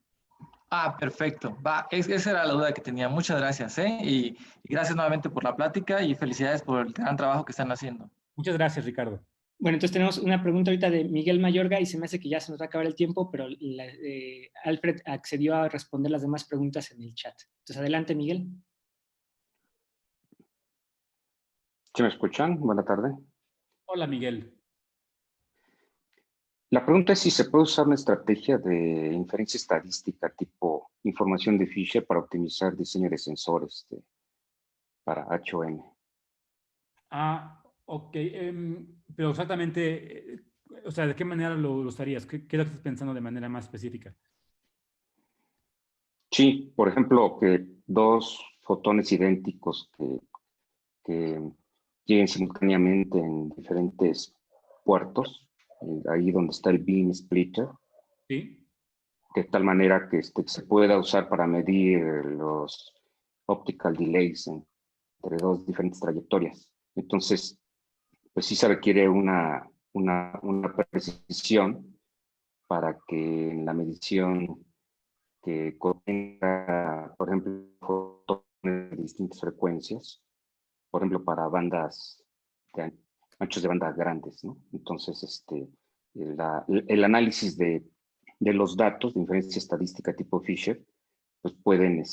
Perfecto. Esa era la duda que tenía. Muchas gracias, ¿eh? Y gracias nuevamente por la plática y felicidades por el gran trabajo que están haciendo. Muchas gracias, Ricardo. Bueno, entonces tenemos una pregunta ahorita de Miguel Mayorga y se me hace que ya se nos va a acabar el tiempo, pero Alfred accedió a responder las demás preguntas en el chat. Entonces, adelante, Miguel. ¿Sí me escuchan? Buenas tardes. Hola, Miguel. La pregunta es si se puede usar una estrategia de inferencia estadística tipo información de Fisher para optimizar diseño de sensores para HOM. Ok. Pero exactamente, o sea, ¿de qué manera lo usarías? ¿Qué es lo que estás pensando de manera más específica? Sí, por ejemplo, que dos fotones idénticos que lleguen simultáneamente en diferentes puertos, ahí donde está el beam splitter, Sí. de tal manera que se pueda usar para medir los optical delays entre dos diferentes trayectorias. Entonces, pues sí se requiere una precisión para que en la medición que contenga, por ejemplo, fotones de distintas frecuencias, por ejemplo, para bandas, anchos de banda grandes, ¿no? Entonces, el análisis de los datos de inferencia estadística tipo Fisher, pues pueden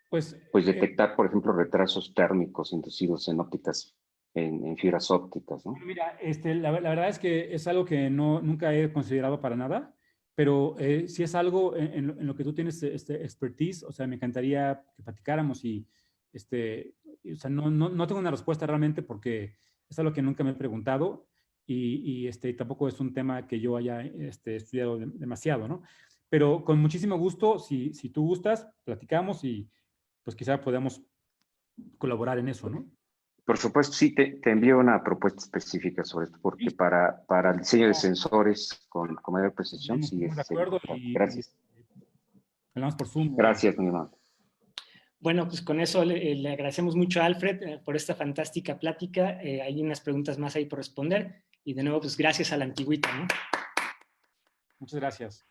pues detectar, por ejemplo, retrasos térmicos inducidos en ópticas, en fibras ópticas, ¿no? Mira, la verdad es que es algo que nunca he considerado para nada, pero si es algo en lo que tú tienes expertise, o sea, me encantaría que platicáramos o sea, no tengo una respuesta realmente porque es algo que nunca me he preguntado y tampoco es un tema que yo haya estudiado demasiado, ¿no? Pero con muchísimo gusto, si tú gustas, platicamos y pues quizá podamos colaborar en eso, ¿no? Por supuesto, sí, te envío una propuesta específica sobre esto, porque para el diseño de sensores con mayor precisión, sí es. De acuerdo. Gracias. Hablamos por Zoom. Gracias, mi hermano. Bueno, pues con eso le agradecemos mucho a Alfred por esta fantástica plática. Hay unas preguntas más ahí por responder. Y de nuevo, pues gracias a la antigüita, ¿no? Muchas gracias.